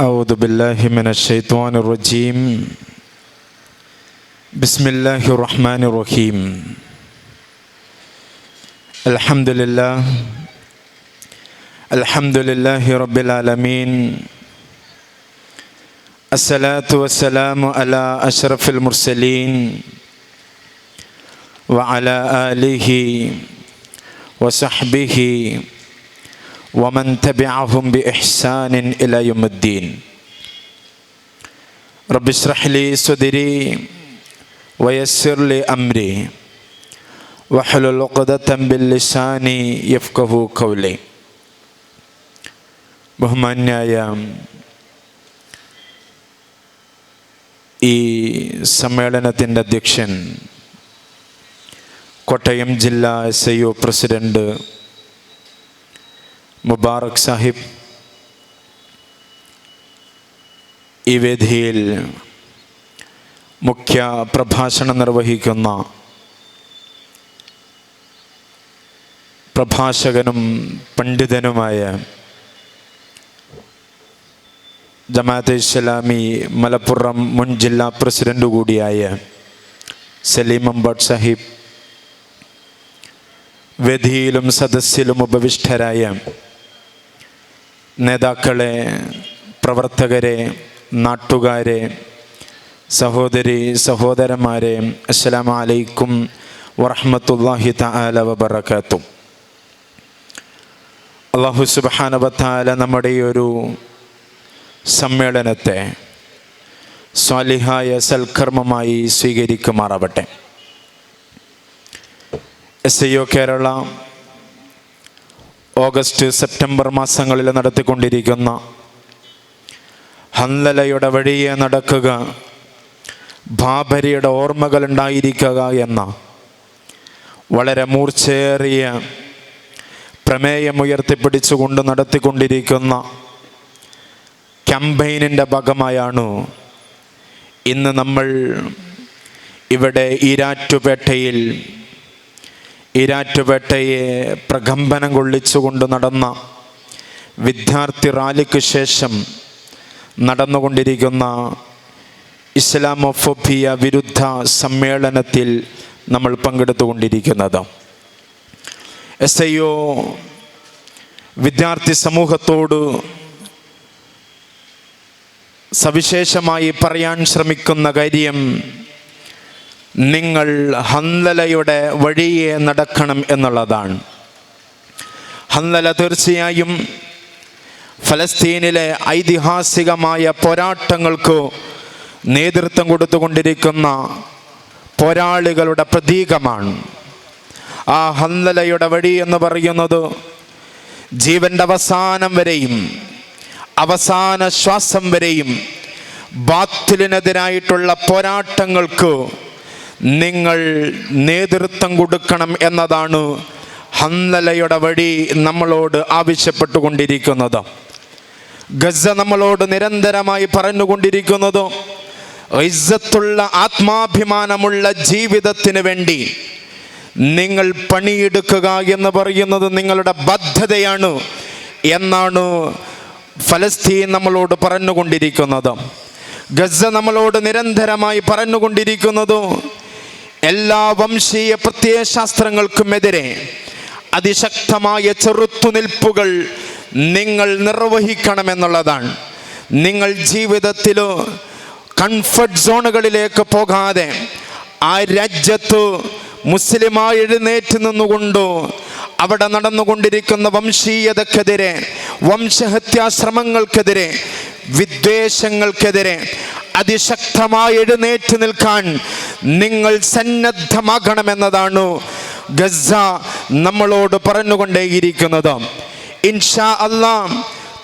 أعوذ بالله من الشيطان الرجيم. بسم الله الرحمن الرحيم. الحمد لله رب العالمين. الصلاة والسلام على أشرف المرسلين وعلى آله وصحبه ومن تبعهم بإحسان إلى يوم الدين. رب اشرح لي صدري ويسر لي أمري واحلل عقدة من لساني يفقهوا قولي. ബഹുമാന്യായ ഈ സമ്മേളനത്തിൻ്റെ അധ്യക്ഷൻ, കോട്ടയം ജില്ലാ SIO പ്രസിഡന്റ് മുബാറക് സാഹിബ്, ഈ വേദിയിൽ മുഖ്യ പ്രഭാഷണം നിർവഹിക്കുന്ന പ്രഭാഷകനും പണ്ഡിതനുമായ ജമാഅത്തെ ഇസ്ലാമി മലപ്പുറം മുൻ ജില്ലാ പ്രസിഡന്റ് കൂടിയായ സലീം അമ്പാട്ട് സാഹിബ്, വേദിയിലും സദസ്സിലും ഉപവിഷ്ടരായ നേതാക്കളെ, പ്രവർത്തകരെ, നാട്ടുകാരെ, സഹോദരി സഹോദരന്മാരെ, അസ്സലാമു അലൈക്കും വറഹ്മത്തുള്ളാഹി തആല വബറകാതുഹു. അല്ലാഹു സുബ്ഹാനഹു വ തആല നമ്മുടെ ഈ ഒരു സമ്മേളനത്തെ സ്വാലിഹായ സൽക്കർമ്മമായി സ്വീകരിക്കുമാറാവട്ടെ. SIO കേരള ഓഗസ്റ്റ് സെപ്റ്റംബർ മാസങ്ങളിൽ നടത്തിക്കൊണ്ടിരിക്കുന്ന ഹൻലലയുടെ വഴിയെ നടക്കുക, ബാബരിയുടെ ഓർമ്മകൾ ഉണ്ടായിരിക്കുക എന്ന വളരെ മൂർച്ചയേറിയ പ്രമേയം ഉയർത്തിപ്പിടിച്ചുകൊണ്ട് നടത്തിക്കൊണ്ടിരിക്കുന്ന ക്യാമ്പയിനിൻ്റെ ഭാഗമായാണ് ഇന്ന് നമ്മൾ ഇവിടെ ഈരാറ്റുപേട്ടയെ പ്രകമ്പനം കൊള്ളിച്ചുകൊണ്ട് നടന്ന വിദ്യാർത്ഥി റാലിക്ക് ശേഷം നടന്നുകൊണ്ടിരിക്കുന്ന ഇസ്ലാമോഫോബിയ വിരുദ്ധ സമ്മേളനത്തിൽ നമ്മൾ പങ്കെടുത്തുകൊണ്ടിരിക്കുന്നത്. SIO വിദ്യാർത്ഥി സമൂഹത്തോട് സവിശേഷമായി പറയാൻ ശ്രമിക്കുന്ന കാര്യം, നിങ്ങൾ ഹൻലലയുടെ വഴിയെ നടക്കണം എന്നുള്ളതാണ്. ഹൻലല തീർച്ചയായും ഫലസ്തീനിലെ ഐതിഹാസികമായ പോരാട്ടങ്ങൾക്ക് നേതൃത്വം കൊടുത്തുകൊണ്ടിരിക്കുന്ന പോരാളികളുടെ പ്രതീകമാണ്. ആ ഹൻലലയുടെ വഴി എന്ന് പറയുന്നത് ജീവൻ്റെ അവസാനം വരെയും അവസാന ശ്വാസം വരെയും ബാത്തിലിനെതിരായിട്ടുള്ള പോരാട്ടങ്ങൾക്ക് നിങ്ങൾ നേതൃത്വം കൊടുക്കണം എന്നതാണ് ഹൻലലയുടെ വഴി നമ്മളോട് ആവശ്യപ്പെട്ടുകൊണ്ടിരിക്കുന്നത്. ഗസ നമ്മളോട് നിരന്തരമായി പറഞ്ഞുകൊണ്ടിരിക്കുന്നത്, ഇസ്സത്തുള്ള ആത്മാഭിമാനമുള്ള ജീവിതത്തിന് വേണ്ടി നിങ്ങൾ പണിയെടുക്കുക എന്ന് പറയുന്നത് നിങ്ങളുടെ ബാധ്യതയാണ് എന്നാണ് ഫലസ്തീൻ നമ്മളോട് പറഞ്ഞുകൊണ്ടിരിക്കുന്നത്. ഗസ നമ്മളോട് നിരന്തരമായി പറഞ്ഞുകൊണ്ടിരിക്കുന്നത്, എല്ലാ വംശീയ പ്രത്യയശാസ്ത്രങ്ങൾക്കുമെതിരെ അതിശക്തമായ ചെറുത്തുനിൽപ്പുകൾ നിങ്ങൾ നിർവഹിക്കണമെന്നുള്ളതാണ്. നിങ്ങൾ ജീവിതത്തിൽ കംഫർട്ട് സോണുകളിലേക്ക് പോകാതെ ആ രാജ്യത്ത് മുസ്ലിമായി എഴുന്നേറ്റ് നിന്നുകൊണ്ട് അവിടെ നടന്നുകൊണ്ടിരിക്കുന്ന വംശീയതക്കെതിരെ, വംശഹത്യാശ്രമങ്ങൾക്കെതിരെ, വിദ്വേഷങ്ങൾക്കെതിരെ അതിശക്തമായി എഴുന്നേറ്റ് നിൽക്കാൻ നിങ്ങൾ സന്നദ്ധമാകണമെന്നതാണ് ഗസ നമ്മളോട് പറഞ്ഞുകൊണ്ടേയിരിക്കുന്നത്. ഇൻഷാ അല്ലാഹ്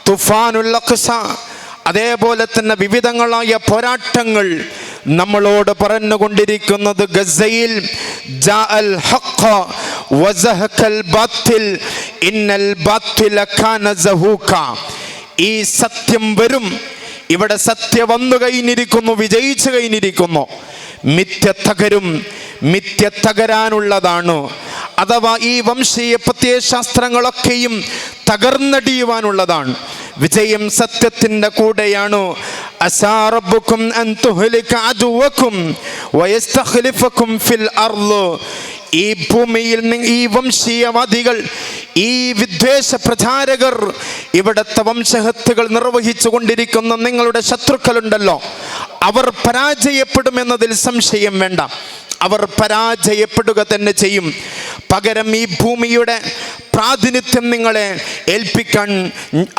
തുഫാനുൽ അഖ്സ, അതേപോലെ തന്നെ വിവിധങ്ങളായ പോരാട്ടങ്ങൾ നമ്മളോട് പറഞ്ഞുകൊണ്ടിരിക്കുന്നത് ഗസയിൽ ജാഅൽ ഹഖ് വസഹഖൽ ബാത്തിൽ ഇന്നൽ ബാത്തില കാന സഹൂക. ഈ സത്യം വരും, ഇവിടെ സത്യം വന്നു കഴിഞ്ഞിരിക്കുന്നു, വിജയിച്ചു കഴിഞ്ഞിരിക്കുന്നു. മിഥ്യ തകരും, മിഥ്യ തകരാനുള്ളതാണ്. അഥവാ ഈ വംശീയ പ്രത്യയശാസ്ത്രങ്ങളൊക്കെയും തകർന്നടിയുവാനുള്ളതാണ്. വിജയം സത്യത്തിൻ്റെ കൂടെയാണ്. അസാ റബ്ബുക്കും അൻ തുഹ്ലിക അദുവക്കും വയസ്തഖ്ലിഫക്കും ഫിൽ അർള്. ഈ ഭൂമിയിൽ ഈ വംശീയവാദികൾ, ഈ വിദ്വേഷ പ്രചാരകർ, ഇവിടുത്തെ വംശഹത്യകൾ നിർവഹിച്ചു കൊണ്ടിരിക്കുന്ന നിങ്ങളുടെ ശത്രുക്കളുണ്ടല്ലോ, അവർ പരാജയപ്പെടുമെന്നതിൽ സംശയം വേണ്ട. അവർ പരാജയപ്പെടുക തന്നെ ചെയ്യും. പകരം ഈ ഭൂമിയുടെ പ്രാതിനിധ്യം നിങ്ങളെ ഏൽപ്പിക്കാൻ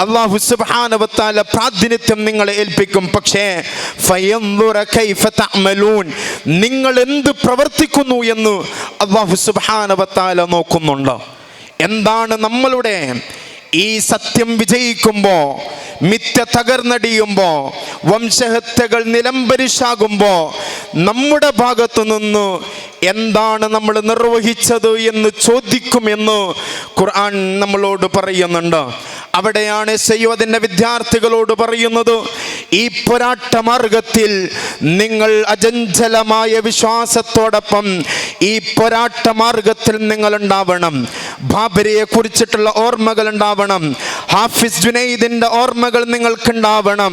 അല്ലാഹു സുബ്ഹാനഹു വ തആല പ്രാതിനിധ്യം നിങ്ങളെ ഏൽപ്പിക്കും. പക്ഷേ ഫയൻദുറ കൈഫ തഅമലൂൻ, നിങ്ങൾ എന്ത് പ്രവർത്തിക്കുന്നു എന്ന് അല്ലാഹു സുബ്ഹാനഹു വ തആല നോക്കുന്നുണ്ട്. എന്താണ് നമ്മളുടെ ഈ സത്യം വിജയിക്കുമ്പോൾ, മിഥ്യ തകർന്നടിയുമ്പോൾ, വംശഹത്യകൾ നിലംപരിശാകുമ്പോൾ നമ്മുടെ ഭാഗത്തു നിന്ന് എന്താണ് നമ്മൾ നിർവഹിച്ചത് എന്ന് ചോദിക്കുമെന്ന് ഖുർആൻ നമ്മളോട് പറയുന്നുണ്ട്. അവിടെയാണ് സയ്യിദിന്റെ വിദ്യാർത്ഥികളോട് പറയുന്നത്, ഈ പോരാട്ട മാർഗത്തിൽ നിങ്ങൾ അചഞ്ചലമായ വിശ്വാസത്തോടൊപ്പം ഈ പോരാട്ട മാർഗത്തിൽ നിങ്ങൾ ഉണ്ടാവണം. ബാബരിയെ കുറിച്ചിട്ടുള്ള ഓർമ്മകൾ ഉണ്ടാവണം. ഹാഫിസ് ജുനൈദിന്റെ ഓർമ്മകൾ നിങ്ങൾക്കുണ്ടാവണം.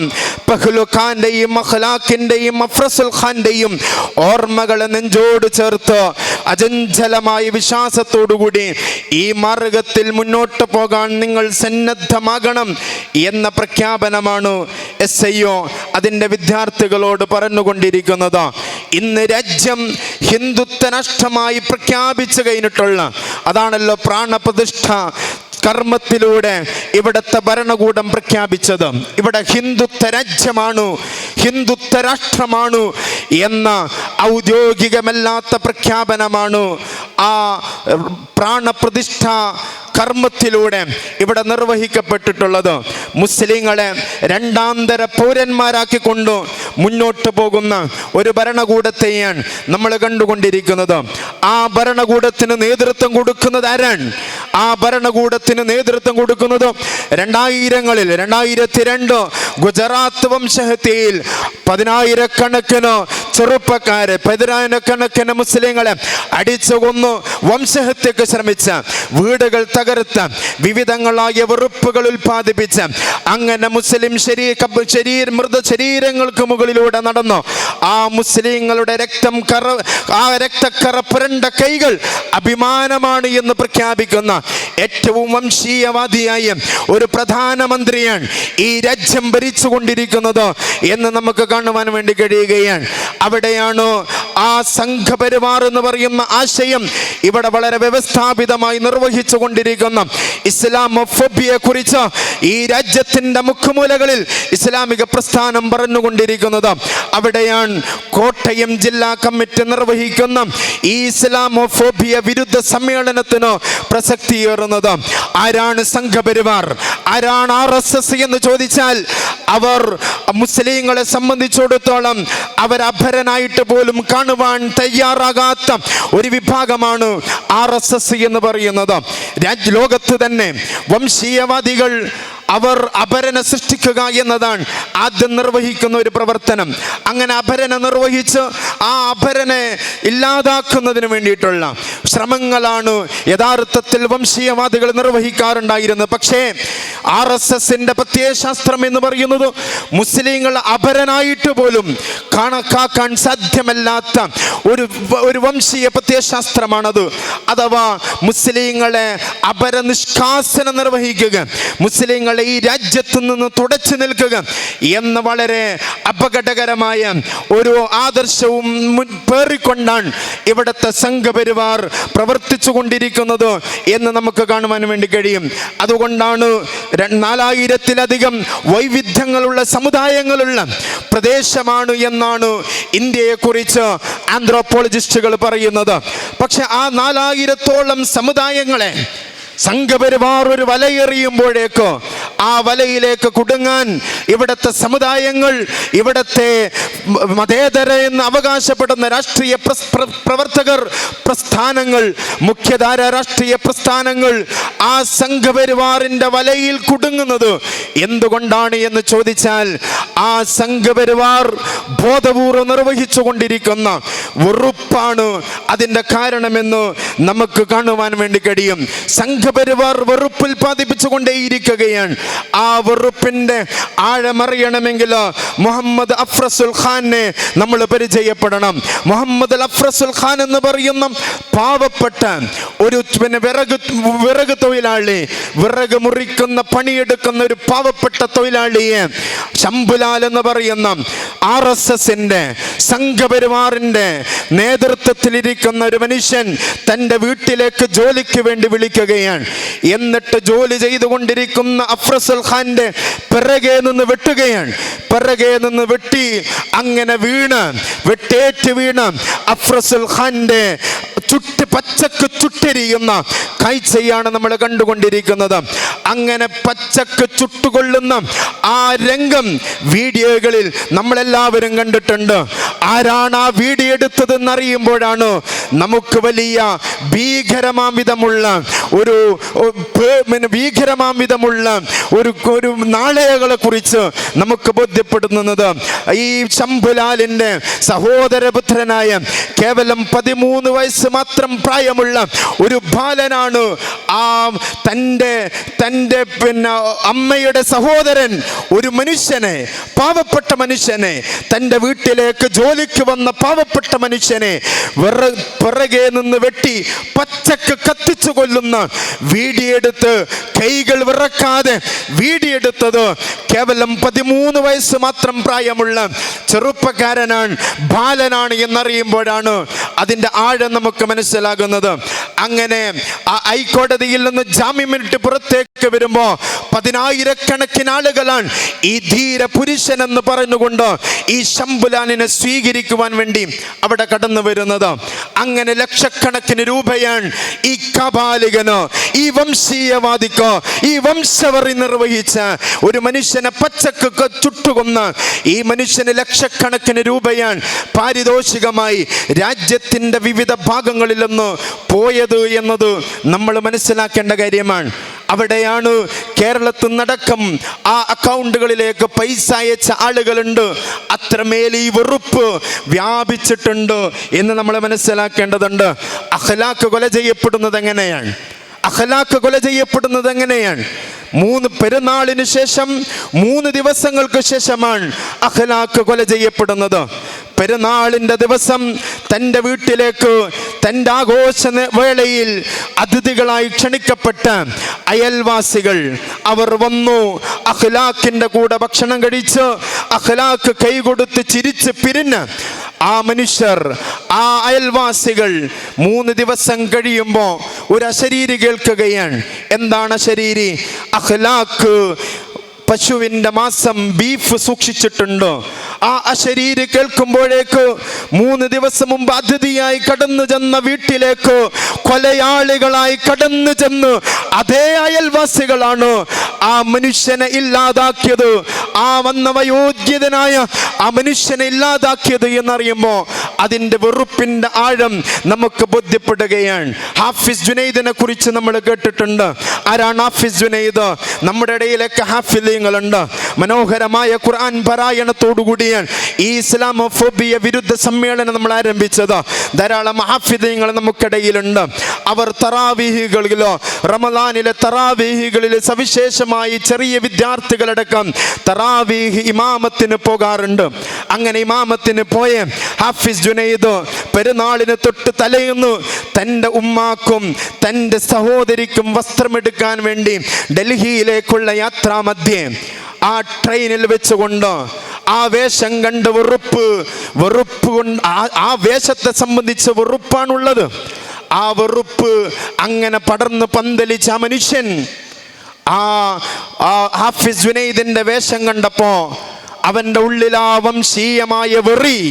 പഹ്ലു ഖാന്റെയും അഖ്ലാഖിന്റെയും അഫ്രസുൽ ഖാന്റെയും ഓർമ്മകൾ നെഞ്ചോട് ചേർത്ത് അചഞ്ചലമായ വിശ്വാസത്തോടുകൂടി ഈ മാർഗത്തിൽ മുന്നോട്ട് പോകാൻ നിങ്ങൾ സന്നദ്ധമാകണം എന്ന പ്രഖ്യാപനമാണ് SIO അതിൻ്റെ വിദ്യാർത്ഥികളോട് പറഞ്ഞുകൊണ്ടിരിക്കുന്നത്. ഇന്ന് രാജ്യം ഹിന്ദുത്വ രാഷ്ട്രമായി പ്രഖ്യാപിച്ചു കഴിഞ്ഞിട്ടുള്ള, അതാണല്ലോ പ്രാണപ്രതിഷ്ഠ കർമ്മത്തിലൂടെ ഇവിടുത്തെ ഭരണകൂടം പ്രഖ്യാപിച്ചത്. ഇവിടെ ഹിന്ദുത്വ രാജ്യമാണ്, ഹിന്ദുത്വ രാഷ്ട്രമാണ് എന്ന ഔദ്യോഗികമല്ലാത്ത പ്രഖ്യാപനമാണ് ആ പ്രാണപ്രതിഷ്ഠ കർമ്മത്തിലൂടെ ഇവിടെ നിർവഹിക്കപ്പെട്ടിട്ടുള്ളത്. മുസ്ലിങ്ങളെ രണ്ടാന്തര പൗരന്മാരാക്കിക്കൊണ്ട് മുന്നോട്ട് പോകുന്ന ഒരു ഭരണകൂടത്തെയാണ് നമ്മൾ കണ്ടുകൊണ്ടിരിക്കുന്നത്. ആ ഭരണകൂടത്തിന് നേതൃത്വം കൊടുക്കുന്നത് ആരാണ്? ആ ഭരണകൂടത്തിന് നേതൃത്വം കൊടുക്കുന്നത് 2002 ഗുജറാത്ത് വംശഹത്യയിൽ 10,000കണക്കിന് ചെറുപ്പക്കാരെ, 10,000കണക്കിന് മുസ്ലിങ്ങളെ അടിച്ചു കൊന്നു വംശഹത്യക്ക് ശ്രമിച്ച, വീടുകൾ തകർത്ത, വിവിധങ്ങളായ വെറുപ്പുകൾ ഉൽപ്പാദിപ്പിച്ച, അങ്ങനെ മുസ്ലിം മൃതശരീരങ്ങൾക്ക് മുകളിലൂടെ നടന്നു ആ മുസ്ലിങ്ങളുടെ രക്തക്കറ പുരണ്ട കൈകൾ അഭിമാനമാണ് എന്ന് പ്രഖ്യാപിക്കുന്ന ഏറ്റവും വംശീയവാദിയായ ഒരു പ്രധാനമന്ത്രിയാണ് ഈ രാജ്യം ഭരിച്ചുകൊണ്ടിരിക്കുന്നത് എന്ന് നമുക്ക് കാണുവാൻ വേണ്ടി കഴിയുകയാണ്. അവിടെയാണ് ആ സംഘപരിവാർ എന്ന് പറയുന്ന ആശയം ഇവിടെ വളരെ വ്യവസ്ഥാപിതമായി നിർവഹിച്ചു കൊണ്ടിരിക്കുന്ന ഇസ്ലാമോഫോബിയെ കുറിച്ച് ഈ രാജ്യത്തിന്റെ മുഖമൂലകളിൽ ഇസ്ലാമിക പ്രസ്ഥാനം പറഞ്ഞുകൊണ്ടിരിക്കുന്നത്. അവിടെയാണ് കോട്ടയം ജില്ലാ കമ്മിറ്റി നിർവഹിക്കുന്ന ഈ ഇസ്ലാമോഫോബിയ വിരുദ്ധ സമ്മേളനത്തിന് പ്രസക്തിയേറുന്നത്. ആരാണ് സംഘപരിവാർ, ആരാണ് RSS എന്ന് ചോദിച്ചാൽ അവർ മുസ്ലിങ്ങളെ സംബന്ധിച്ചിടത്തോളം അവർ അപരനായിട്ട് പോലും കാണുവാൻ തയ്യാറാകാത്ത ഒരു വിഭാഗമാണ് RSS എന്ന് പറയുന്നത്. ലോകത്ത് തന്നെ വംശീയവാദികൾ അവർ അപരനെ സൃഷ്ടിക്കുക എന്നതാണ് ആദ്യം നിർവഹിക്കുന്ന ഒരു പ്രവർത്തനം. അങ്ങനെ അപരനെ നിർവഹിച്ച് ആ അപരനെ ഇല്ലാതാക്കുന്നതിന് വേണ്ടിയിട്ടുള്ള ശ്രമങ്ങളാണ് യഥാർത്ഥത്തിൽ വംശീയവാദികൾ നിർവഹിക്കാറുണ്ടായിരുന്നത്. പക്ഷേ RSSന്റെ പ്രത്യയശാസ്ത്രം എന്ന് പറയുന്നത് മുസ്ലിങ്ങൾ അപരനായിട്ട് പോലും കണക്കാക്കാൻ സാധ്യമല്ലാത്ത ഒരു വംശീയ പ്രത്യയശാസ്ത്രമാണത്. അഥവാ മുസ്ലിങ്ങളെ അപരനിഷ്കാസനം നിർവഹിക്കുക, മുസ്ലിങ്ങൾ ഈ രാജ്യത്തു നിന്ന് തുടച്ചു നിൽക്കുക എന്ന വളരെ അപകടകരമായ ഒരു ആദർശവും പേറിക്കൊണ്ടാണ് ഇവിടുത്തെ സംഘപരിവാർ പ്രവർത്തിച്ചു കൊണ്ടിരിക്കുന്നത് എന്ന് നമുക്ക് കാണുവാൻ വേണ്ടി കഴിയും. അതുകൊണ്ടാണ് 4000-ലധികം വൈവിധ്യങ്ങളുള്ള സമുദായങ്ങളുള്ള പ്രദേശമാണ് എന്നാണ് ഇന്ത്യയെക്കുറിച്ച് ആന്ത്രോപോളജിസ്റ്റുകൾ പറയുന്നത്. പക്ഷെ ആ 4000-ഓളം സമുദായങ്ങളെ സംഘപരിവാർ ഒരു വലയെറിയുമ്പോഴേക്ക് ആ വലയിലേക്ക് കുടുങ്ങാൻ ഇവിടുത്തെ സമുദായങ്ങൾ, ഇവിടുത്തെ മതേതര എന്ന് അവകാശപ്പെടുന്ന രാഷ്ട്രീയ പ്രവർത്തകർ, പ്രസ്ഥാനങ്ങൾ, മുഖ്യധാര രാഷ്ട്രീയ പ്രസ്ഥാനങ്ങൾ ആ സംഘപരിവാറിന്റെ വലയിൽ കുടുങ്ങുന്നത് എന്തുകൊണ്ടാണ് എന്ന് ചോദിച്ചാൽ ആ സംഘപരിവാർ ബോധപൂർവ്വം നിർവഹിച്ചു കൊണ്ടിരിക്കുന്ന വെറുപ്പാണ് അതിൻ്റെ കാരണമെന്ന് നമുക്ക് കാണുവാൻ വേണ്ടി കഴിയും. സംഘപരിവാർ വെറുപ്പ് ഉൽപ്പാദിപ്പിച്ചു കൊണ്ടേയിരിക്കുകയാണ്. ആ വെറുപ്പിന്റെ ആഴമറിയണമെങ്കിൽ മുഹമ്മദ് അഫ്രസുൽ ഖാനെ നമ്മൾ പരിചയപ്പെടണം. മുഹമ്മദ് അഫ്രസുൽ ഖാൻ എന്ന് പറയുന്ന പാവപ്പെട്ട ഒരു വിറക് തൊഴിലാളി, വിറക് മുറിക്കുന്ന പണിയെടുക്കുന്ന ഒരു പാവപ്പെട്ട തൊഴിലാളിയെ ശംഭുലാൽ എന്ന് പറയുന്ന RSSന്റെ സംഘപരിവാറിന്റെ നേതൃത്വത്തിലിരിക്കുന്ന ഒരു മനുഷ്യൻ തൻ്റെ വീട്ടിലേക്ക് ജോലിക്ക് വേണ്ടി വിളിക്കുകയാണ്. എന്നിട്ട് ജോലി ചെയ്തുകൊണ്ടിരിക്കുന്ന അഫ്രസുൽ ഖാന്റെ പിറകെ നിന്ന് വെട്ടുകയാണ്. പിറകെ നിന്ന് വെട്ടി അങ്ങനെ വെട്ടേറ്റ് വീണ് അഫ്രസുൽ ഖാന്റെ പച്ചക്ക് ചുട്ടെരിയുന്ന കാഴ്ചയാണ് നമ്മൾ കണ്ടുകൊണ്ടിരിക്കുന്നത്. അങ്ങനെ പച്ചക്ക് ചുട്ടുകൊള്ളുന്ന ആ രംഗം വീഡിയോകളിൽ നമ്മളെല്ലാവരും കണ്ടിട്ടുണ്ട്. ആരാണ് ആ വീഡിയോ എടുത്തതെന്ന് അറിയുമ്പോഴാണ് നമുക്ക് വലിയ ഭീകരമാംവിധമുള്ള ഒരു നാളെകളെ കുറിച്ച് നമുക്ക് ബോധ്യപ്പെടുന്നത്. ഈ ശംഭുലാലിന്റെ സഹോദരപുത്രനായ കേവലം 13 വയസ്സ് മാത്രം പ്രായമുള്ള ഒരു ബാലനാണ് തൻ്റെ അമ്മയുടെ സഹോദരൻ ഒരു മനുഷ്യനെ, പാവപ്പെട്ട മനുഷ്യനെ, തൻ്റെ വീട്ടിലേക്ക് ജോലിക്ക് വന്ന പാവപ്പെട്ട മനുഷ്യനെ പിറകെ നിന്ന് വെട്ടി പച്ചക്ക് കത്തിച്ചു കൊല്ലുന്ന വീഡിയോ എടുത്ത് കൈകൾ വിറക്കാതെ വീഡിയോ എടുത്തത് കേവലം 13 വയസ്സ് മാത്രം പ്രായമുള്ള ചെറുപ്പക്കാരനാണ്, ബാലനാണ് എന്നറിയുമ്പോഴാണ് അതിൻ്റെ ആഴം നമുക്ക് മനസ്സിലാകുന്നത്. അങ്ങനെ ആ ഹൈക്കോടതിയിൽ നിന്ന് ജാമ്യമിട്ട് പുറത്തേക്ക് വരുമ്പോൾ 10,000-കണക്കിന് ആളുകളാണ് ഈ ധീര പുരുഷൻ എന്ന് പറഞ്ഞുകൊണ്ട് ഈ ശംഭുലാലിനെ സ്വീകരിക്കുവാൻ വേണ്ടി അവിടെ കടന്നു വരുന്നത്. അങ്ങനെ ലക്ഷക്കണക്കിന് രൂപയാണ് ഈ കാബാലികന്, ഈ വംശീയവാദിക്ക്, ഈ വംശവറി നിർവഹിച്ച ഒരു മനുഷ്യനെ പച്ചക്ക് ചുട്ടുകൊന്ന ഈ മനുഷ്യന് ലക്ഷക്കണക്കിന് രൂപയാണ് പാരിതോഷികമായി രാജ്യത്തിൻ്റെ വിവിധ ഭാഗങ്ങളിൽ നിന്ന് പോയത് എന്നത് നമ്മൾ മനസ്സിലാക്കേണ്ട കാര്യമാണ്. അവിടെയാണ് കേരളത്തിൽ നടക്കം ആ അക്കൗണ്ടുകളിലേക്ക് പൈസ അയച്ച ആളുകളുണ്ട്. അത്രമേൽ ഈ വെറുപ്പ് വ്യാപിച്ചിട്ടുണ്ട് എന്ന് നമ്മൾ മനസ്സിലാക്കേണ്ടതുണ്ട്. അഖ്ലാഖ് കൊല ചെയ്യപ്പെടുന്നത് എങ്ങനെയാണ്? 3 പെരുന്നാളിന് ശേഷം 3 ദിവസങ്ങൾക്ക് ശേഷമാണ് അഖ്ലാഖ് കൊല ചെയ്യപ്പെടുന്നത്. പെരുന്നാളിൻ്റെ ദിവസം തൻ്റെ വീട്ടിലേക്ക് തൻ്റെ ആഘോഷ വേളയിൽ അതിഥികളായി ക്ഷണിക്കപ്പെട്ട അയൽവാസികൾ അവർ വന്നു. അഖ്ലാഖിൻ്റെ കൂടെ ഭക്ഷണം കഴിച്ച് അഖ്ലാഖ് കൈകൊടുത്ത് ചിരിച്ച് പിരിഞ്ഞ് ആ മനുഷ്യർ, ആ അയൽവാസികൾ 3 ദിവസം കഴിയുമ്പോൾ ഒരു അശരീരി കേൾക്കുകയാണ്. എന്താണ് അശരീരി? അഖ്ലാഖ് പശുവിൻ്റെ മാസം ബീഫ് സൂക്ഷിച്ചിട്ടുണ്ട്. ആ അശരീരി കേൾക്കുമ്പോഴേക്ക് 3 ദിവസം മുമ്പ് അതിഥിയായി കടന്നു ചെന്ന വീട്ടിലേക്ക് കൊലയാളികളായി കടന്നു ചെന്ന് അതേ അയൽവാസികളാണ് ആ മനുഷ്യനെ ഇല്ലാതാക്കിയത്. ആ വന്ന വയോഗ്യതനായ ആ മനുഷ്യനെ ഇല്ലാതാക്കിയത് എന്നറിയുമ്പോൾ അതിൻ്റെ വെറുപ്പിൻ്റെ ആഴം നമുക്ക് ബോധ്യപ്പെടുകയാണ്. ഹാഫിസ് ജുനൈദിനെ കുറിച്ച് നമ്മൾ കേട്ടിട്ടുണ്ട്. ആരാണ് ഹാഫിസ് ജുനൈദ്? നമ്മുടെ ഇടയിലൊക്കെ ഹാഫിദീങ്ങളുണ്ട്. മനോഹരമായ ഖുർആൻ പാരായണത്തോടുകൂടിയാണ് ഈ ഇസ്ലാമോഫോബിയ വിരുദ്ധ സമ്മേളനം നമ്മൾ ആരംഭിച്ചത്. ധാരാളം ഹാഫിദീങ്ങൾ നമുക്കിടയിലുണ്ട്. അവർ തറാവീഹുകളിലോ റമദാനിലെ തറാവീഹുകളിൽ സവിശേഷമായി ചെറിയ വിദ്യാർത്ഥികളടക്കം തറാവീഹ് ഇമാമത്തിന് പോകാറുണ്ട്. അങ്ങനെ ഇമാമത്തിന് പോയ ഹാഫിസ് ജുനൈദ് പെരുന്നാളിന് തൊട്ട് തലേന്ന് തൻ്റെ ഉമ്മാക്കും തൻ്റെ സഹോദരിക്കും വസ്ത്രമെടുക്കാൻ വേണ്ടി ഡൽഹിയിലേക്കുള്ള യാത്രാമധ്യേ ആ ട്രെയിനിൽ വെച്ചുകൊണ്ട് ആ വേഷം കണ്ട് വെറുപ്പ് കൊണ്ട് ആ വേഷത്തെ സംബന്ധിച്ച് വെറുപ്പാണുള്ളത്. ആ വെറുപ്പ് അങ്ങനെ പടർന്ന് പന്തലിച്ച ആ മനുഷ്യൻ ആ ഹാഫിസ് ജുനൈദിന്റെ വേഷം കണ്ടപ്പോ അവൻ്റെ ഉള്ളിൽ ആ വംശീയമായ വെറി,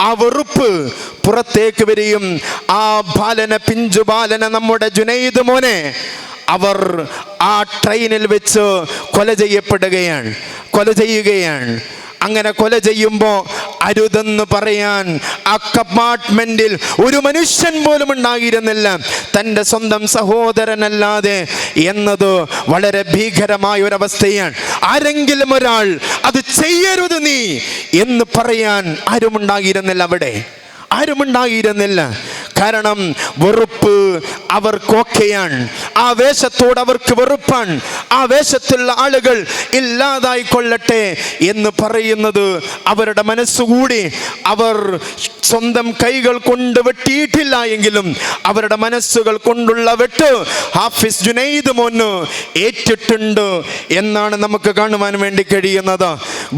ആ വെറുപ്പ് പുറത്തേക്ക് വരികയും ആ ബാലനെ, പിഞ്ചു ബാലനെ, നമ്മുടെ ജുനൈദ് മോനെ അവർ ആ ട്രെയിനിൽ വെച്ച് കൊല ചെയ്യുകയാണ്. അങ്ങനെ കൊല ചെയ്യുമ്പോൾ അരുതെന്ന് പറയാൻ ആ കമ്പാർട്ട്മെന്റിൽ ഒരു മനുഷ്യൻ പോലും ഉണ്ടായിരുന്നില്ല, തൻ്റെ സ്വന്തം സഹോദരനല്ലാതെ എന്നത് വളരെ ഭീകരമായ ഒരവസ്ഥയാണ്. ആരെങ്കിലും ഒരാൾ അത് ചെയ്യരുത് നീ എന്ന് പറയാൻ ആരുമുണ്ടായിരുന്നില്ല. അവിടെ ആരുമുണ്ടായിരുന്നില്ല. കാരണം വെറുപ്പ് അവർക്കൊക്കെയാണ്. ആ വേഷത്തോട് അവർക്ക് വെറുപ്പാണ്. ആ വേഷത്തുള്ള ആളുകൾ ഇല്ലാതായിക്കൊള്ളട്ടെ എന്ന് പറയുന്നത് അവരുടെ മനസ്സുകൂടി അവർ സ്വന്തം കൈകൾ കൊണ്ട് വെട്ടിയിട്ടില്ല എങ്കിലും അവരുടെ മനസ്സുകൾ കൊണ്ടുള്ള വെട്ട് ഹാഫിസ് ജുനൈദ് മോന് ഏറ്റിട്ടുണ്ട് എന്നാണ് നമുക്ക് കാണുവാൻ വേണ്ടി കഴിയുന്നത്.